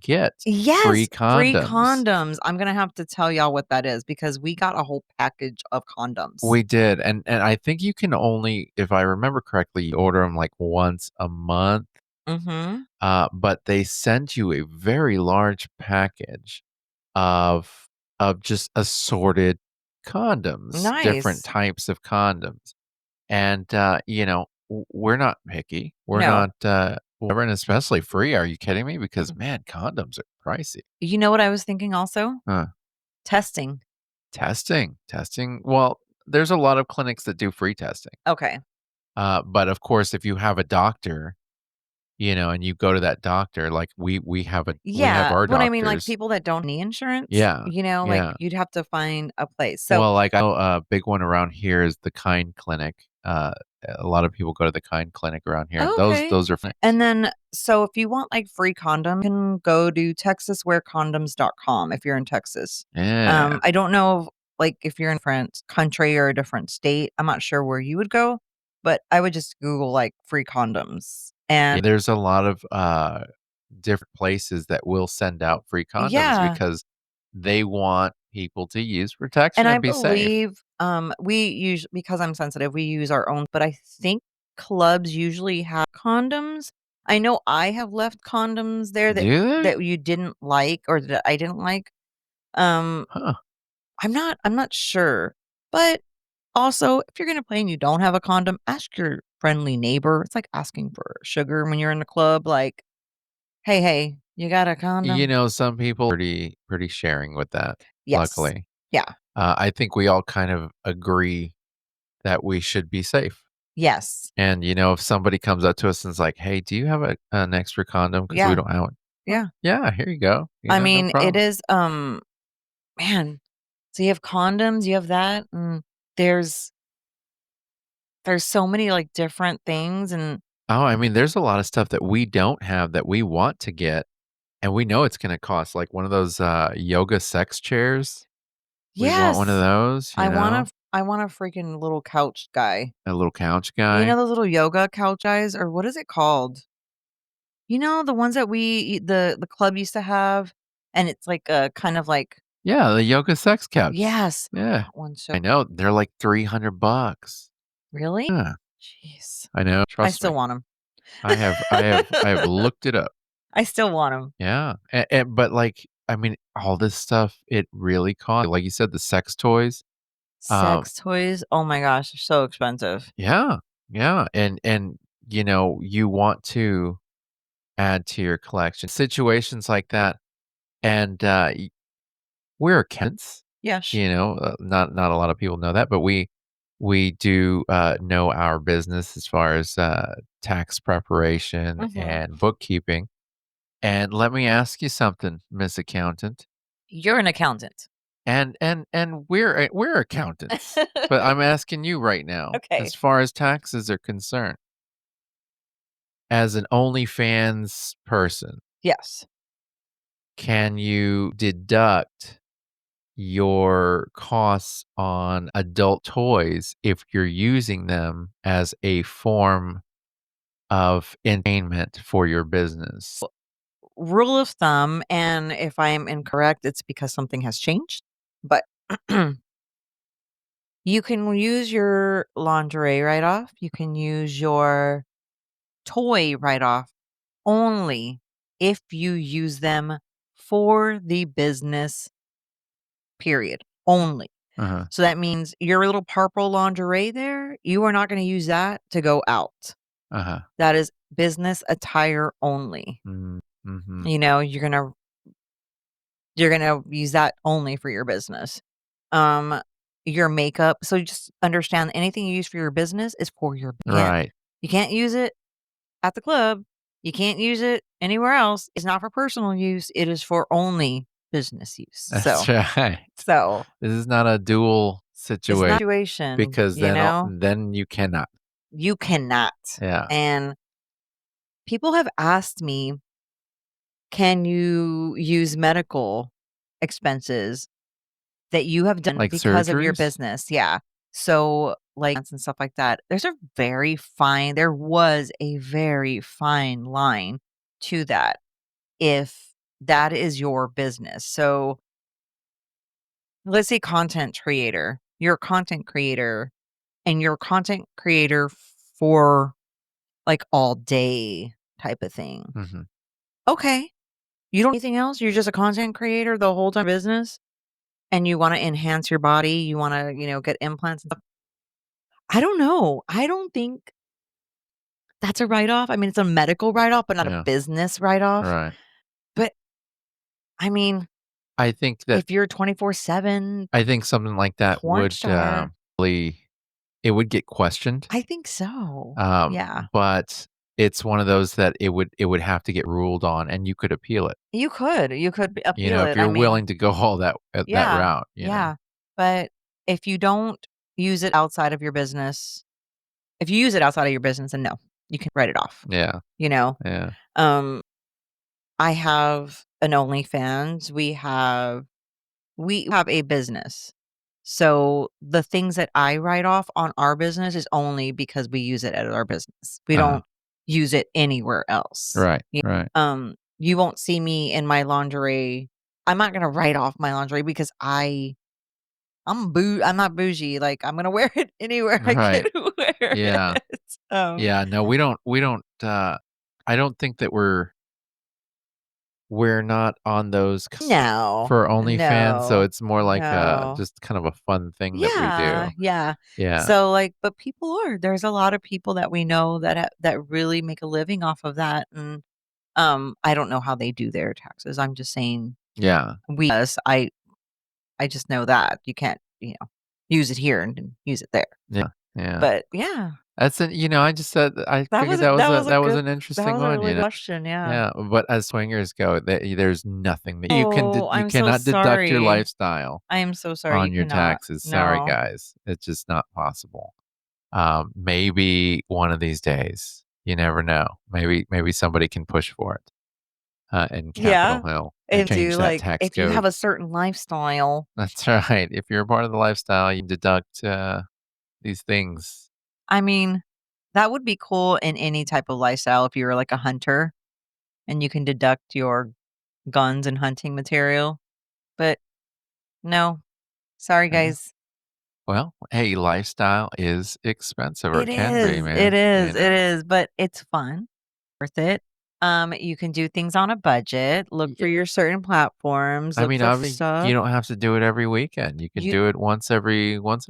get free Yes, free condoms. condoms. I'm gonna have to tell y'all what that is because we got a whole package of condoms. We did, and I think you can only, if I remember correctly, you order them like once a month, Mhm. but they send you a very large package of just assorted condoms, different Nice. types of condoms. And, we're not picky. We're No. not, whatever, and especially free. Are you kidding me? Because, man, condoms are pricey. You know what I was thinking also? Huh. Testing. Testing. Well, there's a lot of clinics that do free testing. Okay. But of course, if you have a doctor, and you go to that doctor, like we have Yeah, our but I mean, like, doctors. people that don't need insurance, Yeah. like, Yeah. you'd have to find a place. So Well, like, I know a big one around here is the Kind Clinic. A lot of people go to the Kind Clinic around here. okay. Those are And then so if you want, like, free condoms, you can go to texaswearcondoms.com if you're in Texas. yeah. I don't know, like, if you're in a different country or a different state, I'm not sure where you would go, but I would just Google, like, free condoms. Yeah, And there's a lot of, different places that will send out free condoms yeah. because they want people to use And protection I and be safe. believe, we use because I'm sensitive, we use our own, but I think clubs usually have condoms. I know I have left condoms there that Do they? you didn't like or that I didn't like. Um, Huh. I'm not sure. But also, if you're gonna play and you don't have a condom, ask your friendly neighbor. It's like asking for sugar when you're in the club, like, "Hey, hey, you got a You condom?" know, some people are pretty sharing with that, Yes. luckily. Yeah. I think we all kind of agree that we should be safe. Yes. And, you know, if somebody comes up to us and is like, "Hey, do you have an extra condom? Because we Yeah. don't have one." "Well, Yeah. yeah, here you go. You I know, no mean, it problem." is, man, so you have condoms, you have that, and there's so many, like, different things, and Oh, I mean, there's a lot of stuff that we don't have that we want to get, and we know it's gonna cost, like, one of those, yoga sex chairs. We want one of yes, those, you know? I want a freaking little couch guy. A little couch You guy. know those little yoga couch guys, or what is it called? You know, the ones that the club used to have, and it's like a kind of like Yeah, the yoga sex couch. yes, Yeah. that one, so I know, they're like $300. really? Yeah, Jeez. I know, I trust still me. want them. I have looked it up. I still want them. Yeah, but, like, I mean, all this stuff, it really costs like you said, the sex toys, um Sex toys, oh my gosh, they're so expensive. yeah, yeah, and, you know, you want to add to your collection. Situations like that, and, we're accountants, Yes. you know, not a lot of people know that, but we do, know our business as far as, tax preparation Mhm. and bookkeeping, and let me ask you something, Miss Accountant. You're an accountant. And we're accountants, but I'm asking you right now, Okay. as far as taxes are concerned, as an OnlyFans person, Yes. can you deduct your costs on adult toys if you're using them as a form of entertainment for your business? Rule of thumb, and if I am incorrect, it's because something has changed, but you can use your lingerie write-off, you can use your toy write-off only if you use them for the business, period, only. Uh-huh, So that means your little purple lingerie there, you are not gonna use that to go out. uh-huh. That is business attire only. Mm, mhm. You know, you're gonna use that only for your business. Um, your makeup, so just understand anything you use for your business is for your Right. you can't use it at the club. You can't use it anywhere else. It's not for personal use. It is for only business use. That's right. So This is not a dual it's not situation a situation, because you know, then you cannot. you cannot. Yeah. And people have asked me, can you use medical expenses that you have done Like because of your surgeries? business? Yeah. So, like, and stuff like that. There was a very fine line to that if that is your business. So, let's say content creator. You're a content creator and you're a content creator for like all day type of thing. Mhm. Okay. You don't do anything else. You're just a content creator the whole time business and you want to enhance your body. You want to, get implants and stuff. I don't know. I don't think that's a write off. I mean, it's a medical write off, but not a Yeah. business write off. Right. But I mean, I think that if you're 24/7 I think something like that porn would, star, really it would get questioned, I think so. Yeah. but it's one of those that it would have to get ruled on, and you could appeal it, You could you appeal know, if it. I you're mean, willing to go all that yeah, route, you know? yeah. But if you don't use it outside of your business, if you use it outside of your business, then no, you can write it off, Yeah, you know? yeah, Um, I have an OnlyFans. We have a business. So the things that I write off on our business is only because we use it at our business. We uh-huh. don't use it anywhere else. Right, right. You won't see me in my lingerie. I'm not gonna write off my lingerie because I'm not bougie. Like, I'm gonna wear it anywhere I can Right. wear Yeah. it. Yeah, no, we don't, I don't think that we're not on those No, for OnlyFans, so no, it's more like, no. just kind of a fun thing that we Yeah, do. yeah. Yeah. So, like, but people are there's a lot of people that we know that really make a living off of that, and, I don't know how they do their taxes. I'm just saying Yeah. I just know that you can't, use it here and then use it there. Yeah. Yeah. But yeah, That's an I just said I that figured was that was that a was a that was good an that interesting was a one, really good question, yeah. Yeah, but as swingers go, there's nothing that Oh, you I'm so cannot deduct your sorry. lifestyle I am so sorry you on your cannot. taxes. Sorry, No. guys. It's just not possible. Maybe one of these days. You never know. Maybe somebody can push for it, in Capitol Yeah. Hill and And change do, that like, tax if you have code. a certain lifestyle, That's right. If you're a part of the lifestyle, you deduct, these things. I mean, that would be cool in any type of lifestyle if you were like a hunter and you can deduct your guns and hunting material. But no, sorry Yeah. guys. Well, hey, lifestyle is expensive, or It it can be, is, it man, is, it is, but it's fun, worth it. You can do things on a budget, look for Yeah. your certain platforms, I look mean, for you stuff. don't have to do it every weekend. You can You do it once in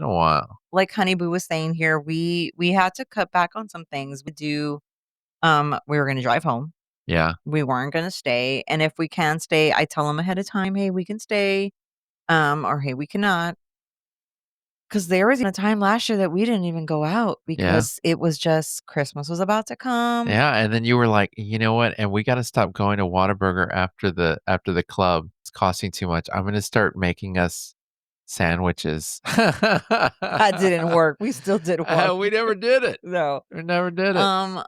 a while. like Honey Boo was saying here, we had to cut back on some things. We were gonna drive home. Yeah. We weren't gonna stay, and if we can stay, I tell them ahead of time, "Hey, we can stay," or, "Hey, we cannot." 'Cause there was a time last year that we didn't even go out Yeah. because it was just Christmas was about to come. Yeah, and then you were like, "You know what? And we gotta stop going to Whataburger after the club. It's costing too much. I'm gonna start making us sandwiches." That didn't work. We still did one. We never did it. No. We never did it. Um,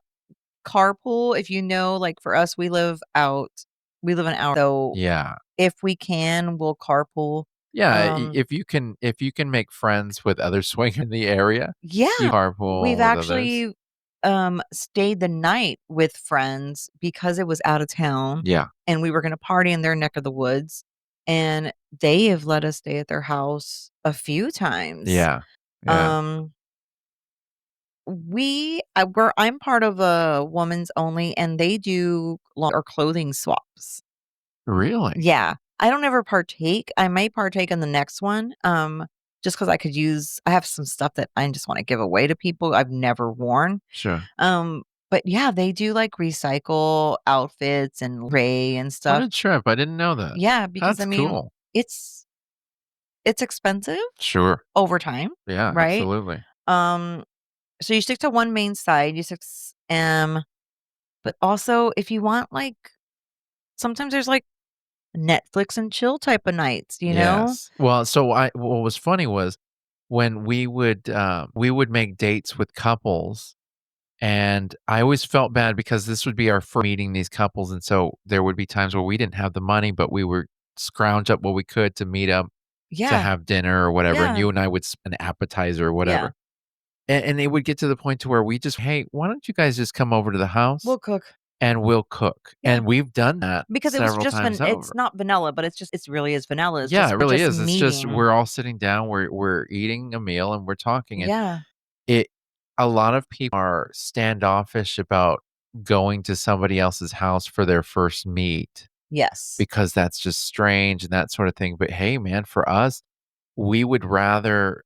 Carpool, if you know, like, for us, we live an hour, so Yeah. if we can, we'll carpool. Yeah, Um, if you can make friends with other swingers in the area, you yeah, we've carpool with others. actually, stayed the night with friends because it was out of town, Yeah. and we were gonna party in their neck of the woods, and they have let us stay at their house a few times. Yeah. Yeah. Um, I'm part of a woman's only, and they do or clothing swaps. Really? Yeah. I don't ever partake. I might partake in the next one, just because I have some stuff that I just wanna give away to people I've never worn. Sure. But yeah, they do, like, recycle outfits and Ray and What stuff. a trip. I didn't know that. Yeah, because, I That's mean, cool. it's it's expensive Sure. over time, Yeah, right? absolutely. Um, so you stick to one main side, but also if you want, like sometimes there's, like, Netflix and chill type of nights, you know? Yes. Well, so I what was funny was when we would make dates with couples, and I always felt bad because this would be our first meeting these couples, and so there would be times where we didn't have the money, but we would scrounge up what we could to meet up to Yeah, have dinner or whatever, and yeah, you and I would an appetizer or yeah. whatever. And it would get to the point to where we just, "Hey, why don't you guys just come over to the house We'll cook. and we'll cook?" Yeah. And we've done that Because it was several just times it's over. not vanilla, but it really is vanilla. It's Yeah, just it we're really just is. It's just meeting. we're all sitting down, we're eating a meal and we're talking, and Yeah. it a lot of people are standoffish about going to somebody else's house for their first meet Yes. because that's just strange and that sort of thing. But hey, man, for us, we would rather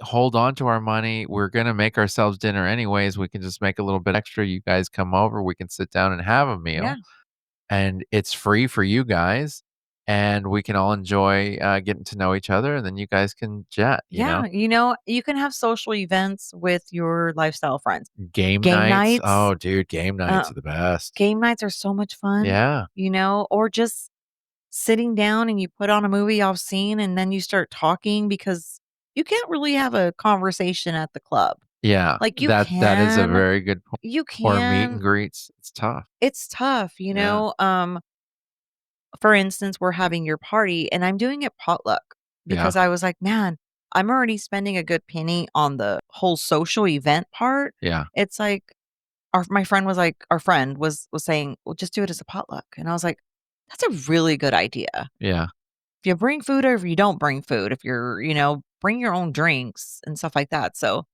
hold on to our money. We're gonna make ourselves dinner anyways. We can just make a little bit extra. You guys come over, we can sit down and have a Yeah. meal, and it's free for you guys, and we can all enjoy, getting to know each other, and then you guys can jet, you Yeah. know? You can have social events with your lifestyle friends. Game Game nights. nights, Oh, dude, game uh, nights are the best. game nights are so much fun, Yeah. or just sitting down and you put on a movie y'all seen and then you start talking because you can't really have a conversation at the club. Yeah. Like That is a very good point. you Or meet and can greets. It's tough. it's tough, Yeah. For instance, we're having your party and I'm doing it potluck Yeah. because I was like, man, I'm already spending a good penny on the whole social event part. Yeah. It's like our friend was saying, well, just do it as a potluck. And I was like, That's a really good idea. Yeah. If you bring food or if you don't bring food, if you're, bring your own drinks and stuff like that. So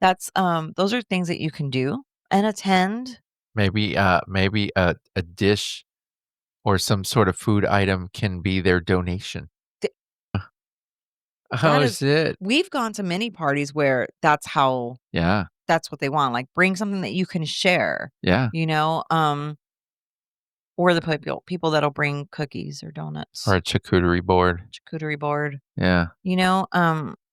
that's those are things that you can do and attend. Maybe a dish or some sort of food item can be their donation. Th- Oh, That is shit. we've gone to many parties where Yeah. that's what they want. Like bring something that you can share, Yeah. you know, or the people that'll bring cookies or donuts, Or a charcuterie board. charcuterie board, Yeah.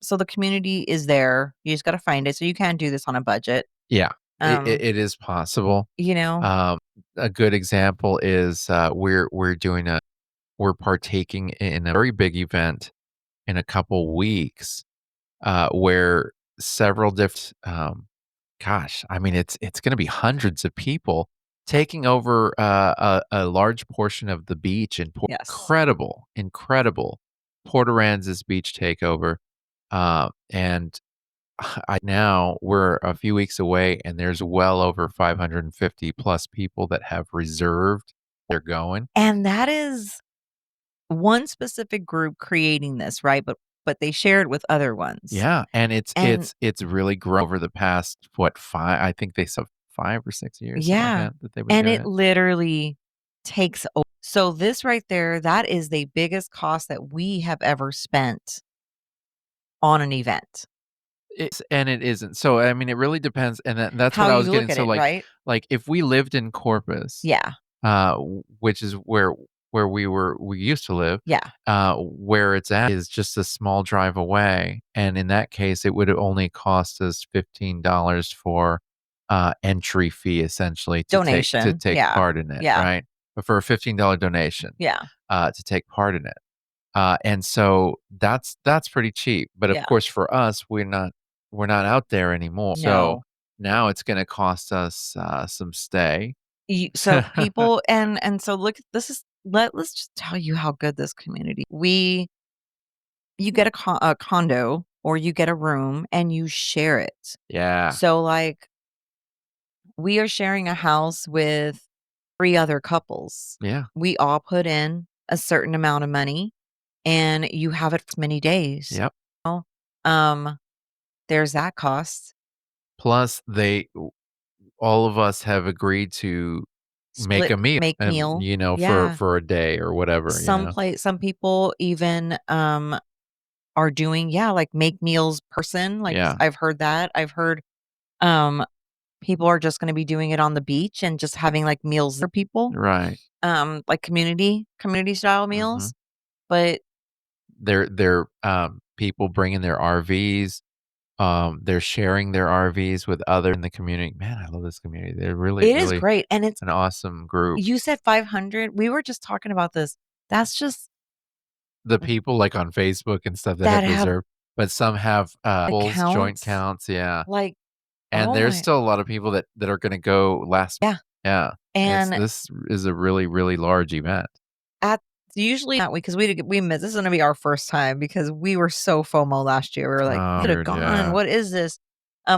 so the community is there. You just got to find it. So you can do this on a budget. Yeah. Um, It is possible. you know, Um, a good example is, we're partaking in a very big event in a couple weeks, where several different, gosh, I mean, it's gonna be hundreds of people taking over, a large portion of the beach in yes. incredible Port Aransas beach takeover, and I now we're a few weeks away, and there's well over 550 plus people that have reserved. They're going. And that is one specific group creating this, right? But they shared with other ones. Yeah, and it's And it's it's really grown over the past, what, 5 I think they said 5 or 6 years, something like yeah, that they've been and doing it it. literally takes so this right there, that is the biggest cost that we have ever spent on an event. It isn't. So, I mean, it really depends, and that's How what I was you getting. look at So, it, right? like, if we lived in Corpus, Yeah, which is where we used to live, yeah. where it's at is just a small drive away, and in that case, it would only cost us $15 for, entry fee, essentially, to Donation. take Yeah. part in it, Yeah. right? But for a $15 donation, Yeah. to take part in it. And so that's pretty cheap, but of Yeah. course for us, we're not out there anymore. So No. now it's gonna cost us, some stay. So people and so look, this is let's just tell you how good this community. You get a condo or you get a room and you share it. Yeah, So like we are sharing a house with 3 other couples. yeah, We all put in a certain amount of money and you have it for many days. yep. Um, there's that cost. Plus all of us have agreed to make Split a meal, make meal. for Yeah. a day or whatever, Some people even, are doing, yeah, like, make meals person, like, Yeah, I've heard that. I've heard, um, people are just gonna be doing it on the beach and just having, like, meals for people, right. like, community style Mhm. meals, but People bringing their RVs. They're sharing their RVs with other in the community. Man, I love this community. They're really, it is really great, and it's an awesome group. you said 500, we were just talking about this. That's just The people, like, on Facebook and stuff that that have have reserved, but some have, joint accounts, counts, yeah, like, and oh there's my still a lot of people that are gonna go last. yeah, Yeah, and this is a really, really large event. at usually not because we missed this is gonna be our first time because we were so FOMO last year. We were like, "We Oh, could have weird, gone. yeah. What is this?"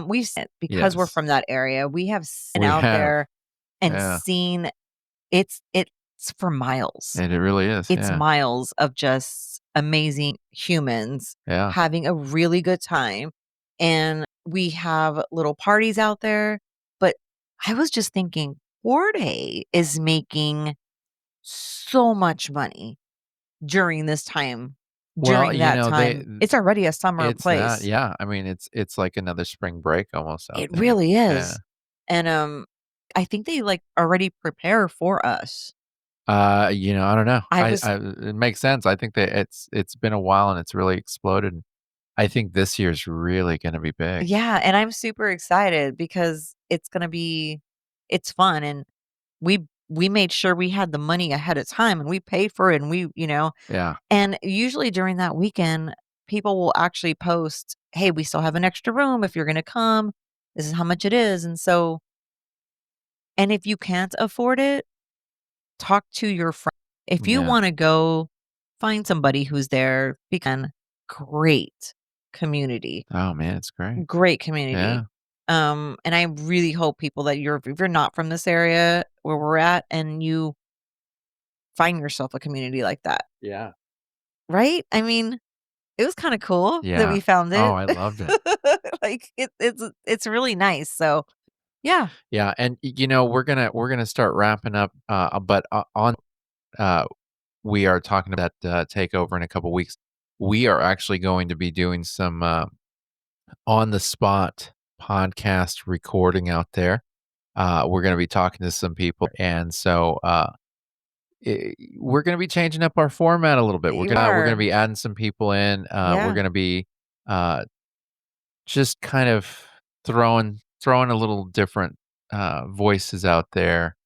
We've seen because we're Yes. from that area, we have seen We out have. there and Yeah. seen it's for miles. It really is, It's yeah. miles of just amazing humans Yeah. having a really good time, and we have little parties out there, but I was just thinking, Corday is making so much money during this time, Well, during that time. It's already a summer it's that, place. yeah, I mean, it's like another spring break almost out It there. really Yeah. is, and, I think they, like, already prepare for us. I don't know. I was It makes sense. I think that it's been a while and it's really exploded. I think this year's really gonna be big. yeah, and I'm super excited because it's fun, and we made sure we had the money ahead of time, and we paid for it, and Yeah. and usually during that weekend, people will actually post, "Hey, we still have an extra room if you're gonna come. This is how much it is," and so and if you can't afford it, talk to your friend. If you Yeah. wanna go, find somebody who's there because great community, Oh, man, it's great. great community. Yeah. And I really hope people that if you're not from this area where we're at and you find yourself a community like that, Yeah. right? I mean, it was kinda cool that Yeah. we found Oh, it. I loved it. Like, it's really nice, so yeah. Yeah, and we're gonna start wrapping up, but on uh, we are talking about that takeover in a couple weeks. We are actually going to be doing some on the spot podcast recording out there. We're going to be talking to some people, and so we're going to be changing up our format a little bit. You We're gonna are. be adding some people in. We're Yeah. going to be uh, just kind of throwing a little different voices out there,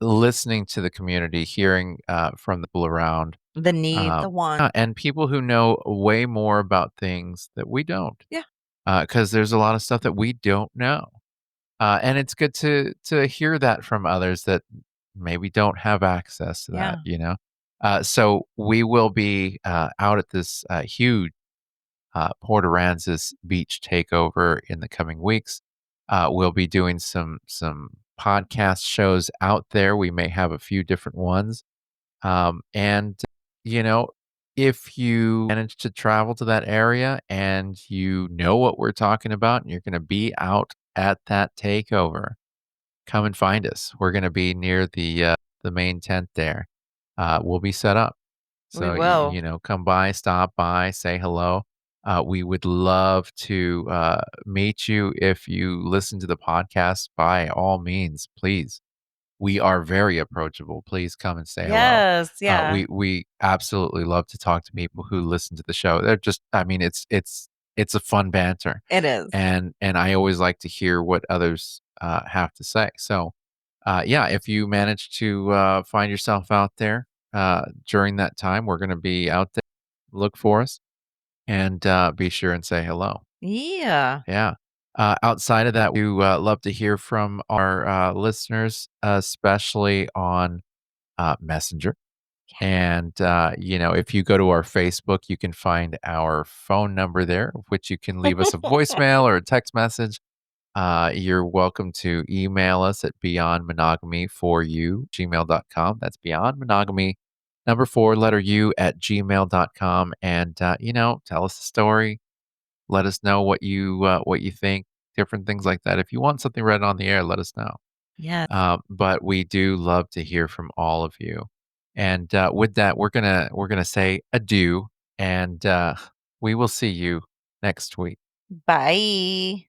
listening to the community, hearing from the people around, The need, the want. yeah, and people who know way more about things that we don't, Yeah. because there's a lot of stuff that we don't know, and it's good to hear that from others that maybe don't have access to that. Yeah. So we will be out at this huge Port Aransas beach takeover in the coming weeks. We'll be doing some podcast shows out there. We may have a few different ones. And you know, if you manage to travel to that area and you know what we're talking about and you're going to be out at that takeover, come and find us. We're going to be near the main tent there. We'll be set up. We So, will. come by, stop by, say hello. We would love to meet you. If you listen to the podcast, by all means, please. We are very approachable. Please come and say hello. Yes, yeah. We absolutely love to talk to people who listen to the show. They're just, I mean, it's a fun banter, It is. and I always like to hear what others have to say. So, yeah, if you manage to find yourself out there during that time, we're going to be out there. Look for us and be sure and say hello. Yeah. Yeah. Outside of that, we love to hear from our listeners, especially on Messenger. And, if you go to our Facebook, you can find our phone number there, which you can leave us a voicemail or a text message. You're welcome to email us at beyondmonogamy4u@gmail.com. That's beyond monogamy, number four, letter U at gmail.com. And, tell us a story. Let us know what you think, different things like that. If you want something read on the air, let us know. Yes. But we do love to hear from all of you. And with that, we're gonna say adieu, and we will see you next week. Bye.